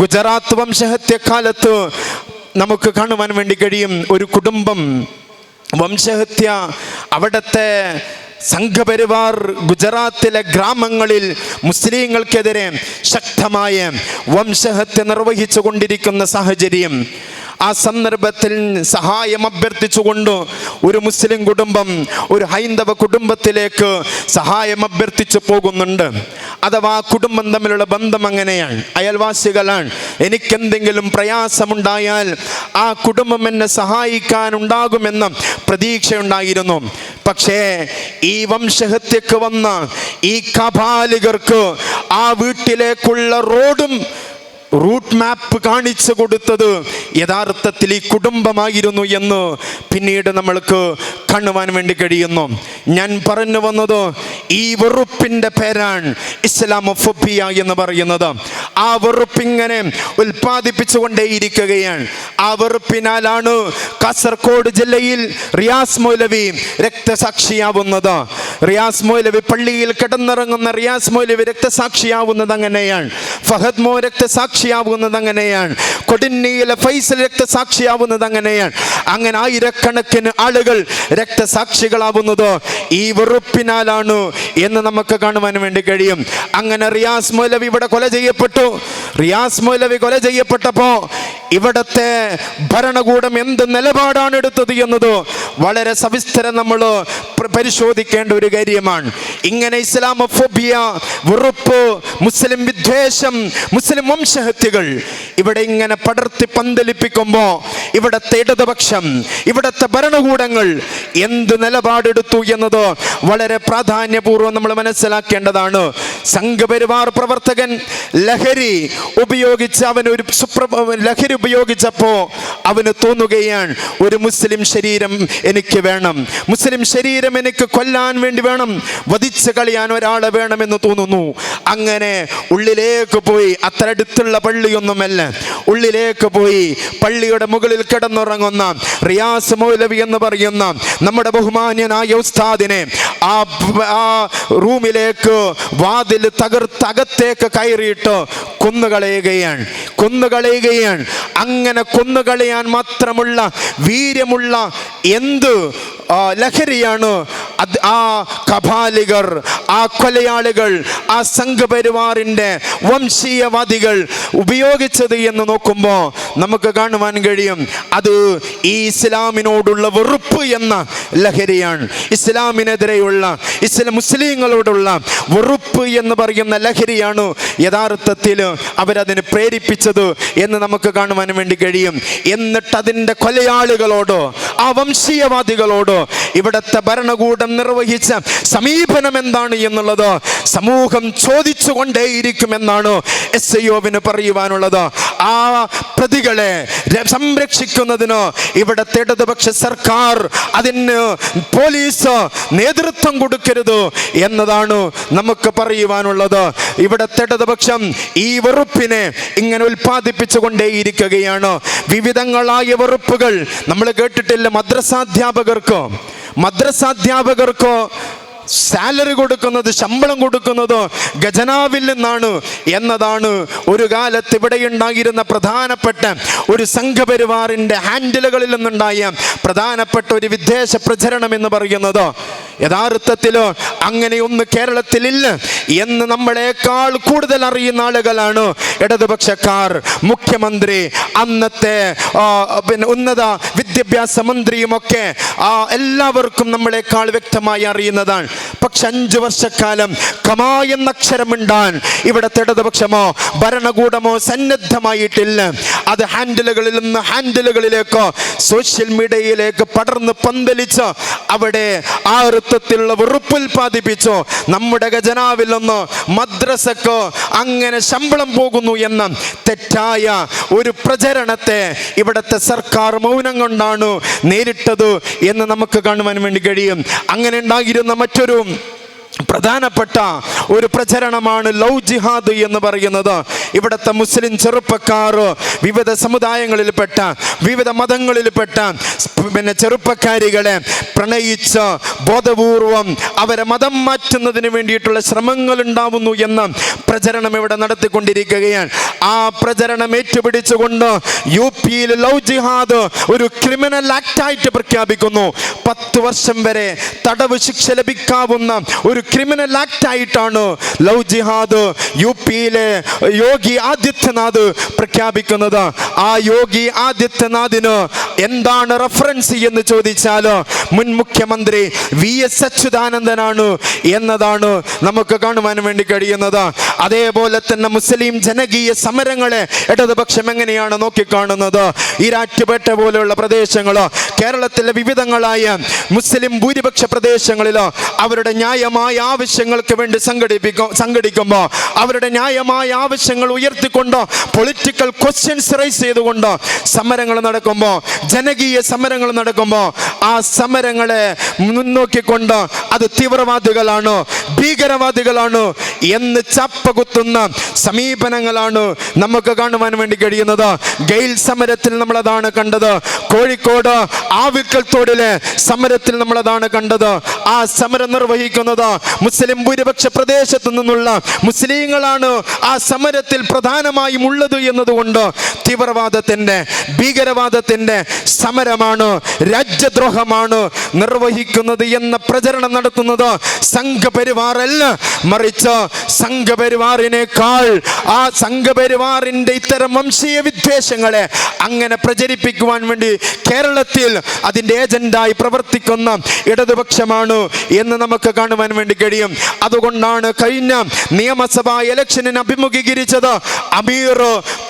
ഗുജറാത്ത് വംശഹത്യക്കാലത്ത് നമുക്ക് കാണുവാൻ വേണ്ടി കഴിയും ഒരു കുടുംബം വംശഹത്യ. അവിടുത്തെ സംഘപരിവാർ ഗുജറാത്തിലെ ഗ്രാമങ്ങളിൽ മുസ്ലിങ്ങൾക്കെതിരെ ശക്തമായ വംശഹത്യ നിർവഹിച്ചു കൊണ്ടിരിക്കുന്ന സാഹചര്യം. ആ സന്ദർഭത്തിൽ സഹായം അഭ്യർത്ഥിച്ചുകൊണ്ട് ഒരു മുസ്ലിം കുടുംബം ഒരു ഹൈന്ദവ കുടുംബത്തിലേക്ക് സഹായം അഭ്യർത്ഥിച്ചു പോകുന്നുണ്ട്. അഥവാ കുടുംബം തമ്മിലുള്ള ബന്ധം അങ്ങനെയാണ്, അയൽവാസികളാണ്. എനിക്കെന്തെങ്കിലും പ്രയാസമുണ്ടായാൽ ആ കുടുംബം എന്നെ സഹായിക്കാനുണ്ടാകുമെന്ന പ്രതീക്ഷയുണ്ടായിരുന്നു. പക്ഷേ ഈ വംശഹത്യക്ക് വന്ന ഈ കബാലികർക്ക് ആ വീട്ടിലേക്കുള്ള റൂട്ട് മാപ്പ് കാണിച്ചു കൊടുത്തത് യഥാർത്ഥത്തിൽ ഈ കുടുംബമായിരുന്നു എന്ന് പിന്നീട് നമ്മൾക്ക് കാണുവാൻ വേണ്ടി കഴിയുന്നു. ഞാൻ പറഞ്ഞു വന്നത് ഈ വെറുപ്പിൻ്റെ പേരാണ് ഇസ്ലാമോഫോബിയ എന്ന് പറയുന്നത്. ആ വെറുപ്പിങ്ങനെ ഉൽപ്പാദിപ്പിച്ചുകൊണ്ടേയിരിക്കുകയാണ്. ആ വെറുപ്പിനാലാണ് കാസർഗോഡ് ജില്ലയിൽ റിയാസ് മൗലവി രക്തസാക്ഷിയാവുന്നത്. റിയാസ് മൗലവി പള്ളിയിൽ കിടന്നിറങ്ങുന്ന റിയാസ് മൗലവി രക്തസാക്ഷിയാവുന്നത് അങ്ങനെയാണ്. ഫഹദ് മോ രക്തസാക്ഷിയാവുന്നത് അങ്ങനെയാണ്. കൊടിന്നിയിലെ ഫൈസൽ രക്തസാക്ഷിയാവുന്നത് അങ്ങനെയാണ്. അങ്ങനെ ആയിരക്കണക്കിന് ആളുകൾ രക്തസാക്ഷികളാവുന്നത് ഈ വെറുപ്പിനാലാണ് എന്ന് നമുക്ക് കാണുവാൻ വേണ്ടി കഴിയും. അങ്ങനെ റിയാസ് മൗലവി ഇവിടെ കൊല ചെയ്യപ്പെട്ടു. റിയാസ് മൗലവി കൊല ചെയ്യപ്പെട്ടപ്പോ ഇവിടത്തെ ഭരണകൂടം എന്ത് നിലപാടാണ് എടുത്തത് എന്നത് വളരെ സവിസ്തരം നമ്മൾ പരിശോധിക്കേണ്ട ഒരു കാര്യമാണ്. ഇങ്ങനെ ഇസ്ലാമോഫോബിയ, വെറുപ്പ്, മുസ്ലിം വിദ്വേഷം, മുസ്ലിം വംശഹത്യകൾ ഇവിടെ ഇങ്ങനെ പടർത്തി പന്തലിപ്പിക്കുമ്പോൾ ഇവിടത്തെ ഇടതുപക്ഷം, ഇവിടത്തെ ഭരണകൂടങ്ങൾ എന്ത് നിലപാടെടുത്തു എന്നത് വളരെ പ്രാധാന്യപൂർവ്വം നമ്മൾ മനസ്സിലാക്കേണ്ടതാണ്. സംഘപരിവാർ പ്രവർത്തകൻ ലഹരി ഉപയോഗിച്ച് ലഹരി ഉപയോഗിച്ചപ്പോ അവന് തോന്നുകയാണ് ഒരു മുസ്ലിം ശരീരം എനിക്ക് വേണം, മുസ്ലിം ശരീരം എനിക്ക് കൊല്ലാൻ വേണ്ടി വേണം, വധിച്ച് കളയാൻ ഒരാളെ വേണമെന്ന് തോന്നുന്നു. അങ്ങനെ ഉള്ളിലേക്ക് പോയി, അത്ര അടുത്തുള്ള പള്ളിയൊന്നുമല്ല, ഉള്ളിലേക്ക് പോയി പള്ളിയുടെ മുകളിൽ കിടന്നുറങ്ങുന്ന റിയാസ് മൗലവി എന്ന് പറയുന്ന നമ്മുടെ ബഹുമാന്യനായ ഉസ്താദിനെ ആ റൂമിലേക്ക് വാതിൽ തകർത്ത് അകത്തേക്ക് കയറിയിട്ട് കൊന്നുകളയുകയാണ്. അങ്ങനെ കൊന്നുകളയാൻ മാത്രമുള്ള വീര്യമുള്ള എന്ത് ലഹരിയാണ് ആ കബാലികർ, ആ കൊലയാളികൾ, ആ സംഘപരിവാറിൻ്റെ വംശീയവാദികൾ ഉപയോഗിച്ചത് എന്ന് നോക്കുമ്പോൾ നമുക്ക് കാണുവാൻ കഴിയും അത് ഈ ഇസ്ലാമിനോടുള്ള വെറുപ്പ് എന്ന ലഹരിയാണ്. ഇസ്ലാമിനെതിരെയുള്ള മുസ്ലിങ്ങളോടുള്ള വെറുപ്പ് എന്ന് പറയുന്ന ലഹരിയാണ് യഥാർത്ഥത്തിൽ അവരതിന് പ്രേരിപ്പിച്ചത് എന്ന് നമുക്ക് കാണുവാൻ വേണ്ടി കഴിയും. എന്നിട്ട് അതിൻ്റെ കൊലയാളികളോട്, ആ വംശീയവാദികളോട് ഇവിടുത്തെ ഭരണകൂടം നിർവഹിച്ച സമീപനം എന്താണ് എന്നുള്ളത് സമൂഹം ചോദിച്ചുകൊണ്ടേയിരിക്കുമെന്നാണ് SIOവിന് പറയുവാനുള്ളത്. ആ പ്രതികളെ സംരക്ഷിക്കുന്നതിന് ഇവിടുത്തെ ഇടതുപക്ഷ സർക്കാർ, അതിന് പോലീസ് നേതൃത്വം കൊടുക്കരുത് എന്നതാണ് നമുക്ക് പറയുവാനുള്ളത്. ഇവിടുത്തെ ഇടതുപക്ഷം ഈ വെറുപ്പിനെ ഇങ്ങനെ ഉൽപ്പാദിപ്പിച്ചുകൊണ്ടേയിരിക്കുകയാണ്. വിവിധങ്ങളായ വെറുപ്പുകൾ നമ്മൾ കേട്ടിട്ടില്ല. മദ്രസാധ്യാപകർക്ക് സാലറി കൊടുക്കുന്നത്, ശമ്പളം കൊടുക്കുന്നത് ഖജനാവിൽ നിന്നാണ് എന്നതാണ് ഒരു കാലത്ത് ഇവിടെ ഉണ്ടായിരുന്ന പ്രധാനപ്പെട്ട ഒരു സംഘപരിവാറിൻ്റെ ഹാൻഡിലുകളിൽ നിന്നുണ്ടായ പ്രധാനപ്പെട്ട ഒരു വിദ്വേഷ പ്രചരണം എന്ന് പറയുന്നത്. യഥാർത്ഥത്തിൽ അങ്ങനെയൊന്ന് കേരളത്തിലില്ല എന്ന് നമ്മളെക്കാൾ കൂടുതൽ അറിയുന്ന ആളുകളാണ് ഇടതുപക്ഷക്കാർ. മുഖ്യമന്ത്രി, അന്നത്തെ ഉന്നത വിദ്യാഭ്യാസ മന്ത്രിയുമൊക്കെ എല്ലാവർക്കും നമ്മളെക്കാൾ വ്യക്തമായി അറിയുന്നതാണ്. പക്ഷെ 5 വർഷക്കാലം കമാ എന്ന അക്ഷരമുണ്ടാൻ ഇവിടുത്തെ ഇടതുപക്ഷമോ ഭരണകൂടമോ സന്നദ്ധമായിട്ടില്ല. അത് ഹാൻഡിലുകളിൽ നിന്ന് ഹാൻഡിലുകളിലേക്ക് സോഷ്യൽ മീഡിയയിലേക്ക് പടർന്ന് പന്തലിച്ച് അവിടെ ആ അർത്ഥത്തിലുള്ള വെറുപ്പുൽപാദിപ്പിച്ചു. നമ്മുടെ ഖജനാവിൽ നിന്ന് മദ്രസക്ക് അങ്ങനെ ശമ്പളം പോകുന്നു എന്ന തെറ്റായ ഒരു പ്രചരണത്തെ ഇവിടുത്തെ സർക്കാർ മൗനം കൊണ്ടാണ് നേരിട്ടത് എന്ന് നമുക്ക് കാണുവാൻ വേണ്ടി കഴിയും. അങ്ങനെ ഉണ്ടായിരുന്ന മറ്റൊരു പ്രധാനപ്പെട്ട ഒരു പ്രചരണമാണ് ലവ് ജിഹാദ് എന്ന് പറയുന്നത്. ഇവിടുത്തെ മുസ്ലിം ചെറുപ്പക്കാർ വിവിധ സമുദായങ്ങളിൽപ്പെട്ട വിവിധ മതങ്ങളിൽപ്പെട്ട ചെറുപ്പക്കാരികളെ പ്രണയിച്ച് ബോധപൂർവം അവരെ മതം മാറ്റുന്നതിന് വേണ്ടിയിട്ടുള്ള ശ്രമങ്ങൾ ഉണ്ടാവുന്നു എന്ന പ്രചരണം ഇവിടെ നടത്തിക്കൊണ്ടിരിക്കുകയാണ്. ആ പ്രചരണം ഏറ്റുപിടിച്ചുകൊണ്ട് യു പിയിൽ ലവ് ജിഹാദ് ഒരു ക്രിമിനൽ ആക്ടായിട്ട് പ്രഖ്യാപിക്കുന്നു. 10 വർഷം വരെ തടവ് ശിക്ഷ ലഭിക്കാവുന്ന ഒരു ക്രിമിനൽ ആക്ട് ആയിട്ടാണ് ലവ് ജിഹാദ് യു പിയിലെ യോഗി ആദിത്യനാഥ് പ്രഖ്യാപിക്കുന്നത്. ആ യോഗി ആദിത്യനാഥിന് എന്താണ് റഫറൻസ് എന്ന് ചോദിച്ചാൽ മുൻ മുഖ്യമന്ത്രി VS അച്യുതാനന്ദനാണ് എന്നതാണ് നമുക്ക് കാണുവാൻ വേണ്ടി കഴിയുന്നത്. അതേപോലെ തന്നെ മുസ്ലിം ജനകീയ സമരങ്ങളെ ഇടതുപക്ഷം എങ്ങനെയാണ് നോക്കിക്കാണുന്നത്? ഈരാറ്റുപേട്ട പോലെയുള്ള പ്രദേശങ്ങൾ, കേരളത്തിലെ വിവിധങ്ങളായ മുസ്ലിം ഭൂരിപക്ഷ പ്രദേശങ്ങളിൽ അവരുടെ ന്യായമായ ആവശ്യങ്ങൾക്ക് വേണ്ടി സംഘടിക്കുമ്പോൾ അവരുടെ ന്യായമായ ആവശ്യങ്ങൾ ഉയർത്തിക്കൊണ്ട് പൊളിറ്റിക്കൽ ക്വസ്റ്റ്യൻസ് റൈസ് ചെയ്തുകൊണ്ട് സമരങ്ങൾ നടക്കുമ്പോൾ, ജനകീയ സമരങ്ങൾ നടക്കുമ്പോൾ ആ സമരങ്ങളെ മുന്നോക്കിക്കൊണ്ട് അത് തീവ്രവാദികളാണ്, ഭീകരവാദികളാണ് എന്ന് ചപ്പകുത്തുന്ന സമീപനങ്ങളാണ് നമുക്ക് കാണുവാൻ വേണ്ടി കഴിയുന്നത്. ഗെയിൽ സമരത്തിൽ നമ്മളതാണ് കണ്ടത്. കോഴിക്കോട് ആവിക്കൽ തോടിലെ സമരത്തിൽ നമ്മളതാണ് കണ്ടത്. ആ സമരം നിർവഹിക്കുന്നത് മുസ്ലിം ഭൂരിപക്ഷ പ്രദേശത്തു നിന്നുള്ള മുസ്ലിങ്ങളാണ് ആ സമരത്തിൽ പ്രധാനമായും ഉള്ളത് എന്നതുകൊണ്ട് തീവ്രവാദത്തിന്റെ ഭീകരവാദത്തിന്റെ സമരമാണ്, രാജ്യദ്രോഹമാണ് നിർവഹിക്കുന്നത് എന്ന പ്രചരണം നടത്തുന്നത് സംഘപരിവാറല്ല, മറിച്ച് സംഘപരിവാറിനേക്കാൾ ആ സംഘപരിവാറിന്റെ ഇത്തരം വംശീയ വിദ്വേഷങ്ങളെ അങ്ങനെ പ്രചരിപ്പിക്കുവാൻ വേണ്ടി കേരളത്തിൽ അതിന്റെ ഏജന്റായി പ്രവർത്തിക്കുന്ന ഇടതുപക്ഷമാണ് എന്ന് നമുക്ക് കാണുവാൻ വേണ്ടി കഴിയും. അതുകൊണ്ടാണ് കഴിഞ്ഞ നിയമസഭാ ഇലക്ഷനിന് അഭിമുഖീകരിച്ചത് അമീർ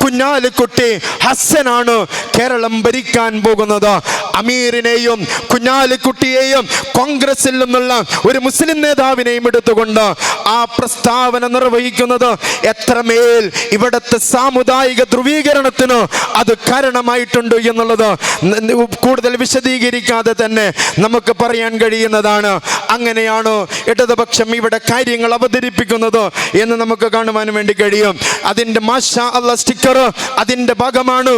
കുഞ്ഞാലിക്കുട്ടി ഹസ്സനാണ് കേരളം ഭരിക്കാൻ പോകുന്നത്. അമീറിനെയും കുഞ്ഞാലിക്കുട്ടിയെയും കോൺഗ്രസിൽ നിന്നുള്ള ഒരു മുസ്ലിം നേതാവിനെയും എടുത്തുകൊണ്ട് ആ പ്രസ്താവന നിർവഹിക്കുന്നത് എത്രമേൽ ഇവിടുത്തെ സാമുദായിക ധ്രുവീകരണത്തിന് അത് കാരണമായിട്ടുണ്ട് എന്നുള്ളത് കൂടുതൽ വിശദീകരിക്കാതെ തന്നെ നമുക്ക് പറയാൻ കഴിയുന്നതാണ്. അങ്ങനെയാണ് ഇടതുപക്ഷം ഇവിടെ കാര്യങ്ങൾ അവതരിപ്പിക്കുന്നത് എന്ന് നമുക്ക് കാണുവാൻ വേണ്ടി കഴിയും. അതിന്റെ മാഷാ അല്ലാഹ് സ്റ്റിക്കർ അതിന്റെ ഭാഗമാണ്.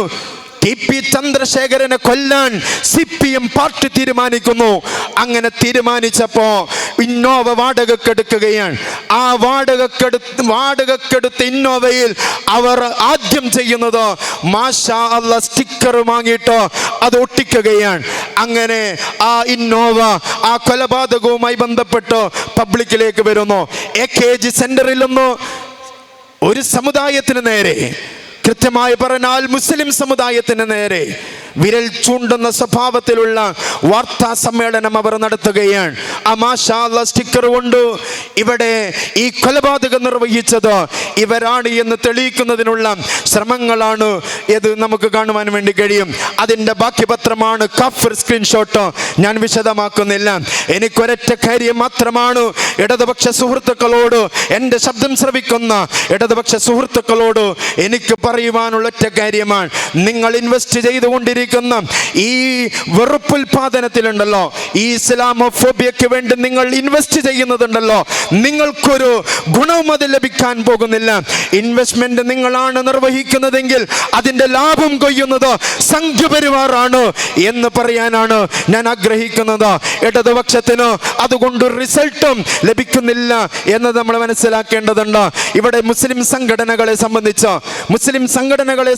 TP ചന്ദ്രശേഖരനെ കൊല്ലാൻ CPM പാർട്ടി തീരുമാനിക്കുന്നു. അങ്ങനെ തീരുമാനിച്ചപ്പോ ഇന്നോവ വാടകക്കെടുക്കുകയാണ്. ആ വാടകക്കെടുത്ത ഇന്നോവയിൽ അവർ ആദ്യം ചെയ്യുന്നത് മാഷാ അല്ലാഹ് സ്റ്റിക്കർ വാങ്ങിയിട്ട് അത് ഒട്ടിക്കുകയാണ്. അങ്ങനെ ആ ഇന്നോവ ആ കൊലപാതകവുമായി ബന്ധപ്പെട്ട് പബ്ലിക്കിലേക്ക് വരുന്നു. AKG സെന്ററിൽ നിന്ന് ഒരു സമുദായത്തിന് നേരെ, കൃത്യമായി പറഞ്ഞാൽ മുസ്ലിം സമുദായത്തിന് നേരെ വിരൽ ചൂണ്ടുന്ന സ്വഭാവത്തിലുള്ള വാർത്താ സമ്മേളനം അവർ നടത്തുകയാണ്. ആ മാഷാ അല്ലാഹ് സ്റ്റിക്കർ കൊണ്ട് ഇവിടെ ഈ കൊലപാതകം നിർവഹിച്ചത് ഇവരാണ് എന്ന് തെളിയിക്കുന്നതിനുള്ള ശ്രമങ്ങളാണ് ഇത് നമുക്ക് കാണുവാൻ വേണ്ടി കഴിയും. അതിൻ്റെ ബാക്കി പത്രമാണ് കാഫിർ സ്ക്രീൻഷോട്ട്. ഞാൻ വിശദമാക്കുന്നില്ല. എനിക്കൊരൊറ്റ കാര്യം മാത്രമാണ് ഇടതുപക്ഷ സുഹൃത്തുക്കളോട്, എൻ്റെ ശബ്ദം ശ്രവിക്കുന്ന ഇടതുപക്ഷ സുഹൃത്തുക്കളോട് എനിക്ക് പറയുവാനുള്ള ഒറ്റ കാര്യമാണ്. നിങ്ങൾ ഇൻവെസ്റ്റ് ചെയ്തുകൊണ്ടിരിക്കുന്ന ഈ വെറുപ്പുൽപാദനത്തിലുണ്ടല്ലോ, ഈ ഇസ്ലാമോഫോബിയക്ക് വേണ്ടി നിങ്ങൾ ഇൻവെസ്റ്റ് ചെയ്യുന്നതുണ്ടല്ലോ, നിങ്ങൾക്കൊരു ഗുണവും അത് ലഭിക്കാൻ പോകുന്നില്ല. ഇൻവെസ്റ്റ്മെന്റ് നിങ്ങളാണ് നിർവഹിക്കുന്നതെങ്കിൽ അതിന്റെ ലാഭം കൊയ്യുന്നത് സംഘപരിവാറാണ് എന്ന് പറയാനാണ് ഞാൻ ആഗ്രഹിക്കുന്നത്. ഇടതുപക്ഷത്തിന് അതുകൊണ്ട് റിസൾട്ടും ലഭിക്കുന്നില്ല എന്ന് നമ്മൾ മനസ്സിലാക്കേണ്ടതുണ്ട്. ഇവിടെ മുസ്ലിം സംഘടനകളെ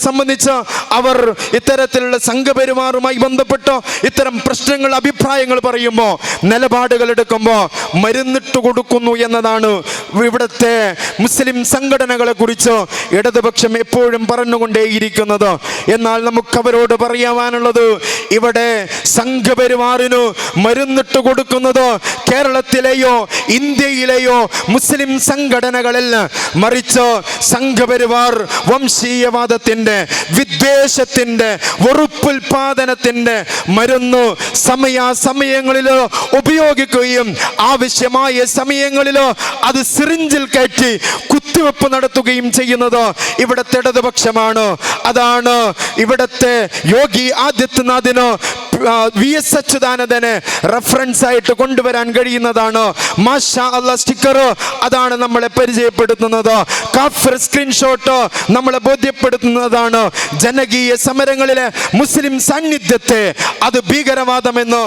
സംബന്ധിച്ച് അവർ ഇത്തരത്തിലുള്ള സംഘപരിവാറുമായി ബന്ധപ്പെട്ട് ഇത്തരം പ്രശ്നങ്ങൾ, അഭിപ്രായങ്ങൾ പറയുമ്പോൾ, നിലപാടുകൾ എടുക്കുമ്പോൾ മരുന്നിട്ട് കൊടുക്കുന്നു എന്നതാണ് ഇവിടുത്തെ മുസ്ലിം സംഘടനകളെ കുറിച്ച് ഇടതുപക്ഷം എപ്പോഴും പറഞ്ഞുകൊണ്ടേയിരിക്കുന്നത്. എന്നാൽ നമുക്ക് അവരോട് പറയാനുള്ളത്, ഇവിടെ സംഘപരിവാറിന് മരുന്നിട്ട് കൊടുക്കുന്നത് കേരളത്തിലെയോ ഇന്ത്യയിലെയോ മുസ്ലിം സംഘടനകളല്ല, മറിച്ച് സംഘപരിവാർ വംശീയ വർഗീയവാദത്തിന്റെ, വിദ്വേഷത്തിന്റെ, വെറുപ്പുൽപാദനത്തിന്റെ മരുന്ന് സമയാസമയങ്ങളിൽ ഉപയോഗിക്കുകയും ആവശ്യമായ സമയങ്ങളിൽ അത് സിറിഞ്ചിൽ കയറ്റി കുത്തിവെപ്പ് നടത്തുകയും ചെയ്യുന്നത് ഇവിടുത്തെ ഇടതുപക്ഷമാണ്. അതാണ് ഇവിടുത്തെ യോഗി ആദിത്യനാഥിന് VS അച്യുതാനന്ദനെ റെഫറൻസ് ആയിട്ട് കൊണ്ടുവരാൻ കഴിയുന്നതാണ് മാഷാ അല്ലാഹ് സ്റ്റിക്കർ. അതാണ് നമ്മളെ പരിചയപ്പെടുത്തുന്നത്. കാഫിർ സ്ക്രീൻഷോട്ട് നമ്മളെ ബോധ്യപ്പെടുത്തുന്നതാണ്. ജനകീയ സമരങ്ങളിലെ മുസ്ലിം സാന്നിധ്യത്തെ അത് ഭീകരവാദമെന്ന്,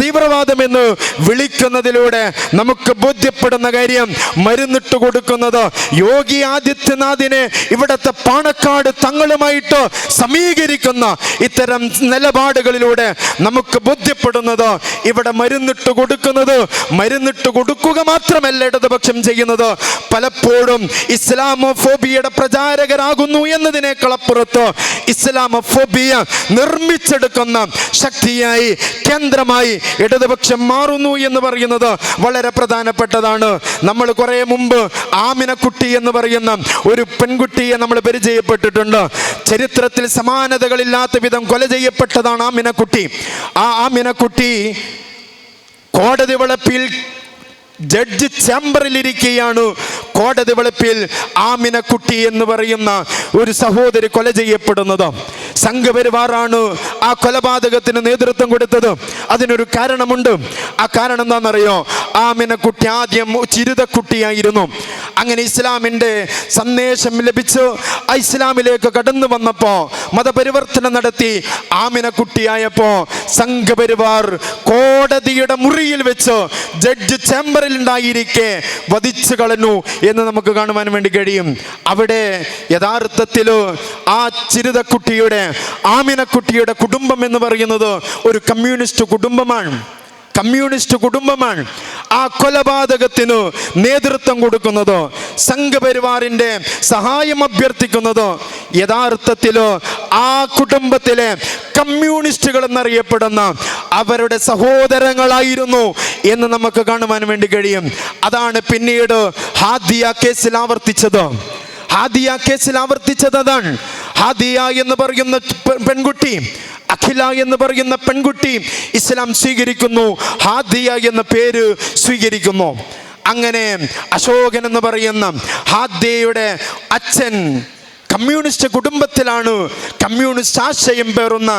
തീവ്രവാദമെന്ന് വിളിക്കുന്നതിലൂടെ നമുക്ക് ബോധ്യപ്പെടുന്ന കാര്യം, മരുന്നിട്ട് കൊടുക്കുന്നത് യോഗി ആദിത്യനാഥിനെ ഇവിടുത്തെ പാണക്കാട് തങ്ങളുമായിട്ട് സമീകരിക്കുന്ന ഇത്തരം നിലപാടുകളിലൂടെ നമുക്ക് ബോധ്യപ്പെടുന്നത് ഇവിടെ മരുന്നിട്ട് കൊടുക്കുന്നത്, മരുന്നിട്ട് കൊടുക്കുക മാത്രമല്ല ഇടതുപക്ഷം ചെയ്യുന്നത്, പലപ്പോഴും ഇസ്ലാമോഫോബിയയുടെ പ്രചാരകരാകുന്നു എന്നതിനേക്കാൾ അപ്പുറത്ത് ഇസ്ലാമോഫോബിയ നിർമ്മിച്ചെടുക്കുന്ന ശക്തിയായി, കേന്ദ്രമായി ഇടതുപക്ഷം മാറുന്നു എന്ന് പറയുന്നത് വളരെ പ്രധാനപ്പെട്ടതാണ്. നമ്മൾ കുറെ മുമ്പ് ആമിനക്കുട്ടി എന്ന് പറയുന്ന ഒരു പെൺകുട്ടിയെ നമ്മൾ പരിചയപ്പെട്ടിട്ടുണ്ട്. ചരിത്രത്തിൽ സമാനതകളില്ലാത്ത വിധം കൊല ചെയ്യപ്പെട്ടതാണ് ആമിനക്കുട്ടി. ആ ആമിനക്കുട്ടി കോടതി വളപ്പിൽ ജഡ്ജ് ചേംബറിലിരിക്കുകയാണ്. കോടതി വളപ്പിൽ ആമിനക്കുട്ടി എന്ന് പറയുന്ന ഒരു സഹോദരി കൊല ചെയ്യപ്പെടുന്നത്. സംഘപരിവാറാണ് ആ കൊലപാതകത്തിന് നേതൃത്വം കൊടുത്തത്. അതിനൊരു കാരണമുണ്ട്. ആ കാരണം എന്താണെന്നറിയോ? ആമിനക്കുട്ടി ആദ്യം ചിരുതക്കുട്ടിയായിരുന്നു. അങ്ങനെ ഇസ്ലാമിൻ്റെ സന്ദേശം ലഭിച്ച് ആ ഇസ്ലാമിലേക്ക് കടന്നു വന്നപ്പോൾ, മതപരിവർത്തനം നടത്തി ആമിനക്കുട്ടിയായപ്പോൾ സംഘപരിവാർ കോടതിയുടെ മുറിയിൽ വെച്ച് ജഡ്ജ് ചേംബറിൽ ഉണ്ടായിരിക്കെ വധിച്ചു കളഞ്ഞു എന്ന് നമുക്ക് കാണുവാൻ വേണ്ടി കഴിയും. അവിടെ യഥാർത്ഥത്തിൽ ആ ചിരുതക്കുട്ടിയുടെ, ആമിനക്കുട്ടിയുടെ കുടുംബം എന്ന് പറയുന്നത് ഒരു കമ്മ്യൂണിസ്റ്റ് കുടുംബമാണ്. കമ്മ്യൂണിസ്റ്റ് കുടുംബമാണ്. ആ കൊലപാതകത്തിന് നേതൃത്വം കൊടുക്കുന്നത്, സംഘപരിവാറിന്റെ സഹായം അഭ്യർത്ഥിക്കുന്നത് യഥാർത്ഥത്തിൽ ആ കുടുംബത്തിലെ കമ്മ്യൂണിസ്റ്റുകൾ എന്നറിയപ്പെടുന്ന അവരുടെ സഹോദരങ്ങളായിരുന്നു എന്ന് നമുക്ക് കാണുവാൻ വേണ്ടി കഴിയും. അതാണ് പിന്നീട് ഹാദിയ കേസിൽ ആവർത്തിച്ചത്. ഹാദിയ കേസിൽ ആവർത്തിച്ചത് അതാണ്. ഹാദിയ എന്ന് പറയുന്ന പെൺകുട്ടി, അഖില എന്ന് പറയുന്ന പെൺകുട്ടി ഇസ്ലാം സ്വീകരിക്കുന്നു, ഹാദിയ എന്ന പേര് സ്വീകരിക്കുന്നു. അങ്ങനെ അശോകൻ എന്ന് പറയുന്ന ഹാദിയയുടെ അച്ഛൻ കമ്മ്യൂണിസ്റ്റ് കുടുംബത്തിലാണ്. കമ്മ്യൂണിസ്റ്റ് ആശയം പേറുന്ന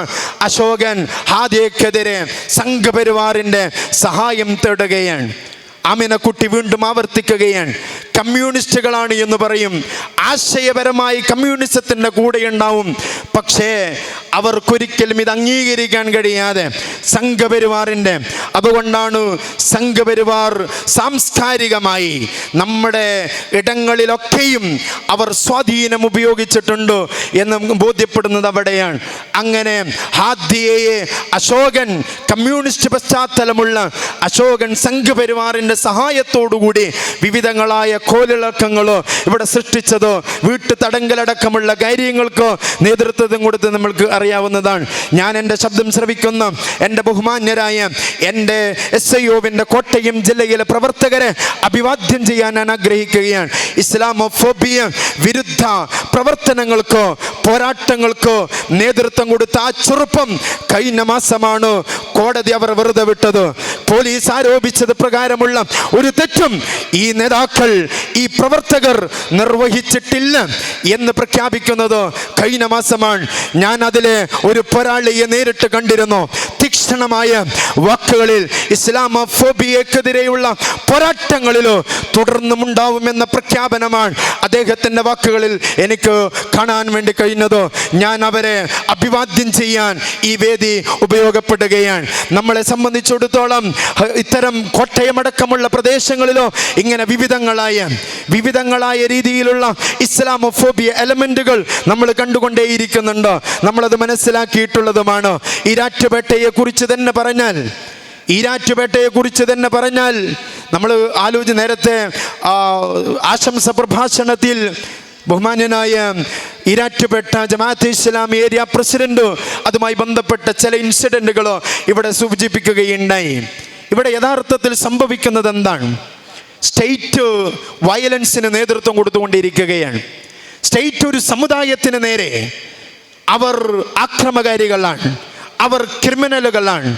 അശോകൻ ഹാദിയക്കെതിരെ സംഘപരിവാറിന്റെ സഹായം തേടുകയാണ്. ആമിനക്കുട്ടി വീണ്ടും ആവർത്തിക്കുകയാണ്, കമ്മ്യൂണിസ്റ്റുകളാണ് എന്ന് പറയും, ആശയപരമായി കമ്മ്യൂണിസത്തിൻ്റെ കൂടെ ഉണ്ടാവും. പക്ഷേ അവർക്കൊരിക്കലും ഇത് അംഗീകരിക്കാൻ കഴിയാതെ സംഘപരിവാറിൻ്റെ, അതുകൊണ്ടാണ് സംഘപരിവാർ സാംസ്കാരികമായി നമ്മുടെ ഇടങ്ങളിലൊക്കെയും അവർ സ്വാധീനം ഉപയോഗിച്ചിട്ടുണ്ട് എന്ന് ബോധ്യപ്പെടുന്നത് അവിടെയാണ്. അങ്ങനെ ഹാദിയയെ അശോകൻ, കമ്മ്യൂണിസ്റ്റ് പശ്ചാത്തലമുള്ള അശോകൻ സംഘപരിവാറിൻ്റെ സഹായത്തോടുകൂടി വിവിധങ്ങളായ കോലിളക്കങ്ങൾ ഇവിടെ സൃഷ്ടിച്ചത്, വീട്ടു തടങ്കലടക്കമുള്ള കാര്യങ്ങൾക്ക് നേതൃത്വം കൊടുത്ത് നമ്മൾക്ക് അറിയാവുന്നതാണ്. ഞാൻ എൻ്റെ ശബ്ദം ശ്രവിക്കുന്ന എൻ്റെ ബഹുമാന്യരായ എൻ്റെ SIOവിൻ്റെ കോട്ടയം ജില്ലയിലെ പ്രവർത്തകരെ അഭിവാദ്യം ചെയ്യാൻ ഞാൻ ആഗ്രഹിക്കുകയാണ്. ഇസ്ലാമോഫോബിയ വിരുദ്ധ പ്രവർത്തനങ്ങൾക്ക്, പോരാട്ടങ്ങൾക്ക് നേതൃത്വം കൊടുത്ത ആ ചെറുപ്പം കഴിഞ്ഞ മാസമാണ് കോടതി അവർ വെറുതെ വിട്ടത്. പോലീസ് ആരോപിച്ചത് പ്രകാരമുള്ള ഒരു തെറ്റും ഈ നേതാക്കൾ, ഈ പ്രവർത്തകർ നിർവഹിച്ചിട്ടില്ല എന്ന് പ്രഖ്യാപിക്കുന്നത് കഴിഞ്ഞ മാസമാണ്. ഞാൻ അതിലെ ഒരു പോരാളിയെ നേരിട്ട് കണ്ടിരുന്നു. തീക്ഷ്ണമായ വാക്കുകളിൽ ഇസ്ലാമോഫോബിയക്കെതിരെയുള്ള പോരാട്ടങ്ങളിൽ തുടർന്നുമുണ്ടാവുമെന്ന പ്രഖ്യാപനമാണ് അദ്ദേഹത്തിൻ്റെ വാക്കുകളിൽ എനിക്ക് കാണാൻ വേണ്ടി കഴിഞ്ഞത്. ഞാൻ അവരെ അഭിവാദ്യം ചെയ്യാൻ ഈ വേദി ഉപയോഗപ്പെടുകയാണ്. നമ്മളെ സംബന്ധിച്ചിടത്തോളം ഇത്തരം കോട്ടയമടക്കമുള്ള പ്രദേശങ്ങളിലോ ഇങ്ങനെ വിവിധങ്ങളായ രീതിയിലുള്ള ഇസ്ലാമോഫോബിയ എലമെന്റുകൾ നമ്മൾ കണ്ടുകൊണ്ടേയിരിക്കുന്നുണ്ട്. നമ്മളത് മനസ്സിലാക്കിയിട്ടുള്ളതുമാണ്. ഈരാറ്റുപേട്ടയെ കുറിച്ച് തന്നെ പറഞ്ഞാൽ നമ്മൾ നേരത്തെ ആശംസ പ്രഭാഷണത്തിൽ ബഹുമാന്യനായ ഈരാറ്റുപേട്ട ജമാഅത്തെ ഇസ്ലാമി ഏരിയ പ്രസിഡന്റ് അതുമായി ബന്ധപ്പെട്ട ചില ഇൻസിഡന്റുകൾ ഇവിടെ സൂചിപ്പിക്കുകയുണ്ടായി. ഇവിടെ യഥാർത്ഥത്തിൽ സംഭവിക്കുന്നത് എന്താണ്? സ്റ്റേറ്റ് വയലൻസിന് നേതൃത്വം കൊടുത്തുകൊണ്ടിരിക്കുകയാണ്. സ്റ്റേറ്റ് ഒരു സമുദായത്തിന് നേരെ അവർ ആക്രമകാരികളാണ്, അവർ ക്രിമിനലുകളാണ്,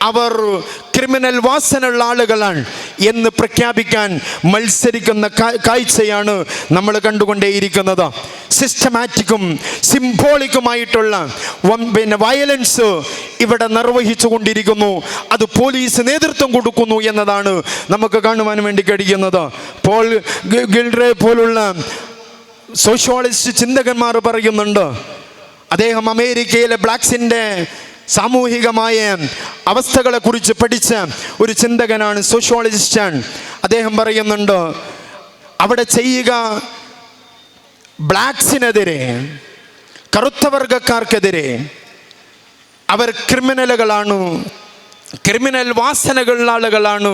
അവർ ക്രിമിനൽ വാസനയുള്ള ആളുകളാണ് എന്ന് പ്രഖ്യാപിക്കാൻ മത്സരിക്കുന്ന കാഴ്ചയാണ് നമ്മൾ കണ്ടുകൊണ്ടേയിരിക്കുന്നത്. സിസ്റ്റമാറ്റിക്കും സിംബോളിക്കുമായിട്ടുള്ള വയലൻസ് ഇവിടെ നിർവഹിച്ചു കൊണ്ടിരിക്കുന്നു. അത് പോലീസ് നേതൃത്വം കൊടുക്കുന്നു എന്നതാണ് നമുക്ക് കാണുവാൻ വേണ്ടി കഴിയുന്നത്. പോൾ ഗിൽറെ പോലുള്ള സോഷ്യോളജിസ്റ്റ് ചിന്തകന്മാർ പറയുന്നുണ്ട്, അദ്ദേഹം അമേരിക്കയിലെ ബ്ലാക്സിൻ്റെ സാമൂഹികമായ അവസ്ഥകളെ കുറിച്ച് പഠിച്ച ഒരു ചിന്തകനാണ്, സോഷ്യോളജിസ്റ്റാണ്. അദ്ദേഹം പറയുന്നുണ്ട്, അവിടെ ചെയ്യുക ബ്ലാക്സിനെതിരെ, കറുത്ത വർഗക്കാർക്കെതിരെ അവർ ക്രിമിനലുകളാണ്, ക്രിമിനൽ വാസനകളുള്ള ആളുകളാണ്,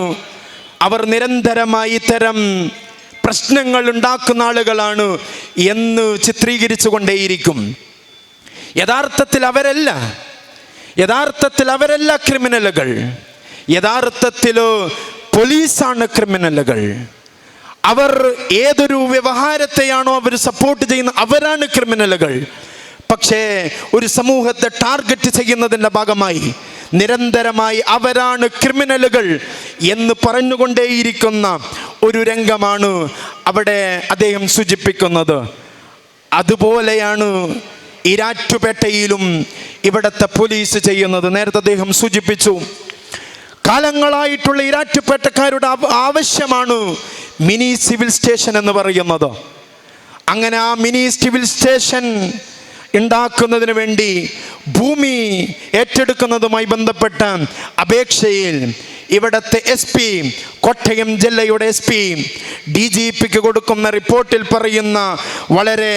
അവർ നിരന്തരമായി ഇത്തരം പ്രശ്നങ്ങൾ ഉണ്ടാക്കുന്ന ആളുകളാണ് എന്ന് ചിത്രീകരിച്ചു കൊണ്ടേയിരിക്കും. യഥാർത്ഥത്തിൽ അവരല്ല ക്രിമിനലുകൾ. യഥാർത്ഥത്തിൽ പോലീസാണ് ക്രിമിനലുകൾ. അവർ ഏതൊരു വ്യവഹാരത്തെയാണോ അവർ സപ്പോർട്ട് ചെയ്യുന്നത്, അവരാണ് ക്രിമിനലുകൾ. പക്ഷേ ഒരു സമൂഹത്തെ ടാർഗറ്റ് ചെയ്യുന്നതിൻ്റെ ഭാഗമായി നിരന്തരമായി അവരാണ് ക്രിമിനലുകൾ എന്ന് പറഞ്ഞുകൊണ്ടേയിരിക്കുന്ന ഒരു രംഗമാണ് അവിടെ അദ്ദേഹം സൂചിപ്പിക്കുന്നത്. അതുപോലെയാണ് ഈരാറ്റുപേട്ടയിലും ഇവിടുത്തെ പോലീസ് ചെയ്യുന്നത്. നേരത്തെ അദ്ദേഹം സൂചിപ്പിച്ചു, കാലങ്ങളായിട്ടുള്ള ഈരാറ്റുപേട്ടക്കാരുടെ ആവശ്യമാണ് മിനി സിവിൽ സ്റ്റേഷൻ എന്ന് പറയുന്നത്. അങ്ങനെ ആ മിനി സിവിൽ സ്റ്റേഷൻ ഉണ്ടാക്കുന്നതിന് വേണ്ടി ഭൂമി ഏറ്റെടുക്കുന്നതുമായി ബന്ധപ്പെട്ട അപേക്ഷയിൽ ഇവിടുത്തെ SP, കോട്ടയം ജില്ലയുടെ SP DGPക്ക് കൊടുക്കുന്ന റിപ്പോർട്ടിൽ പറയുന്ന വളരെ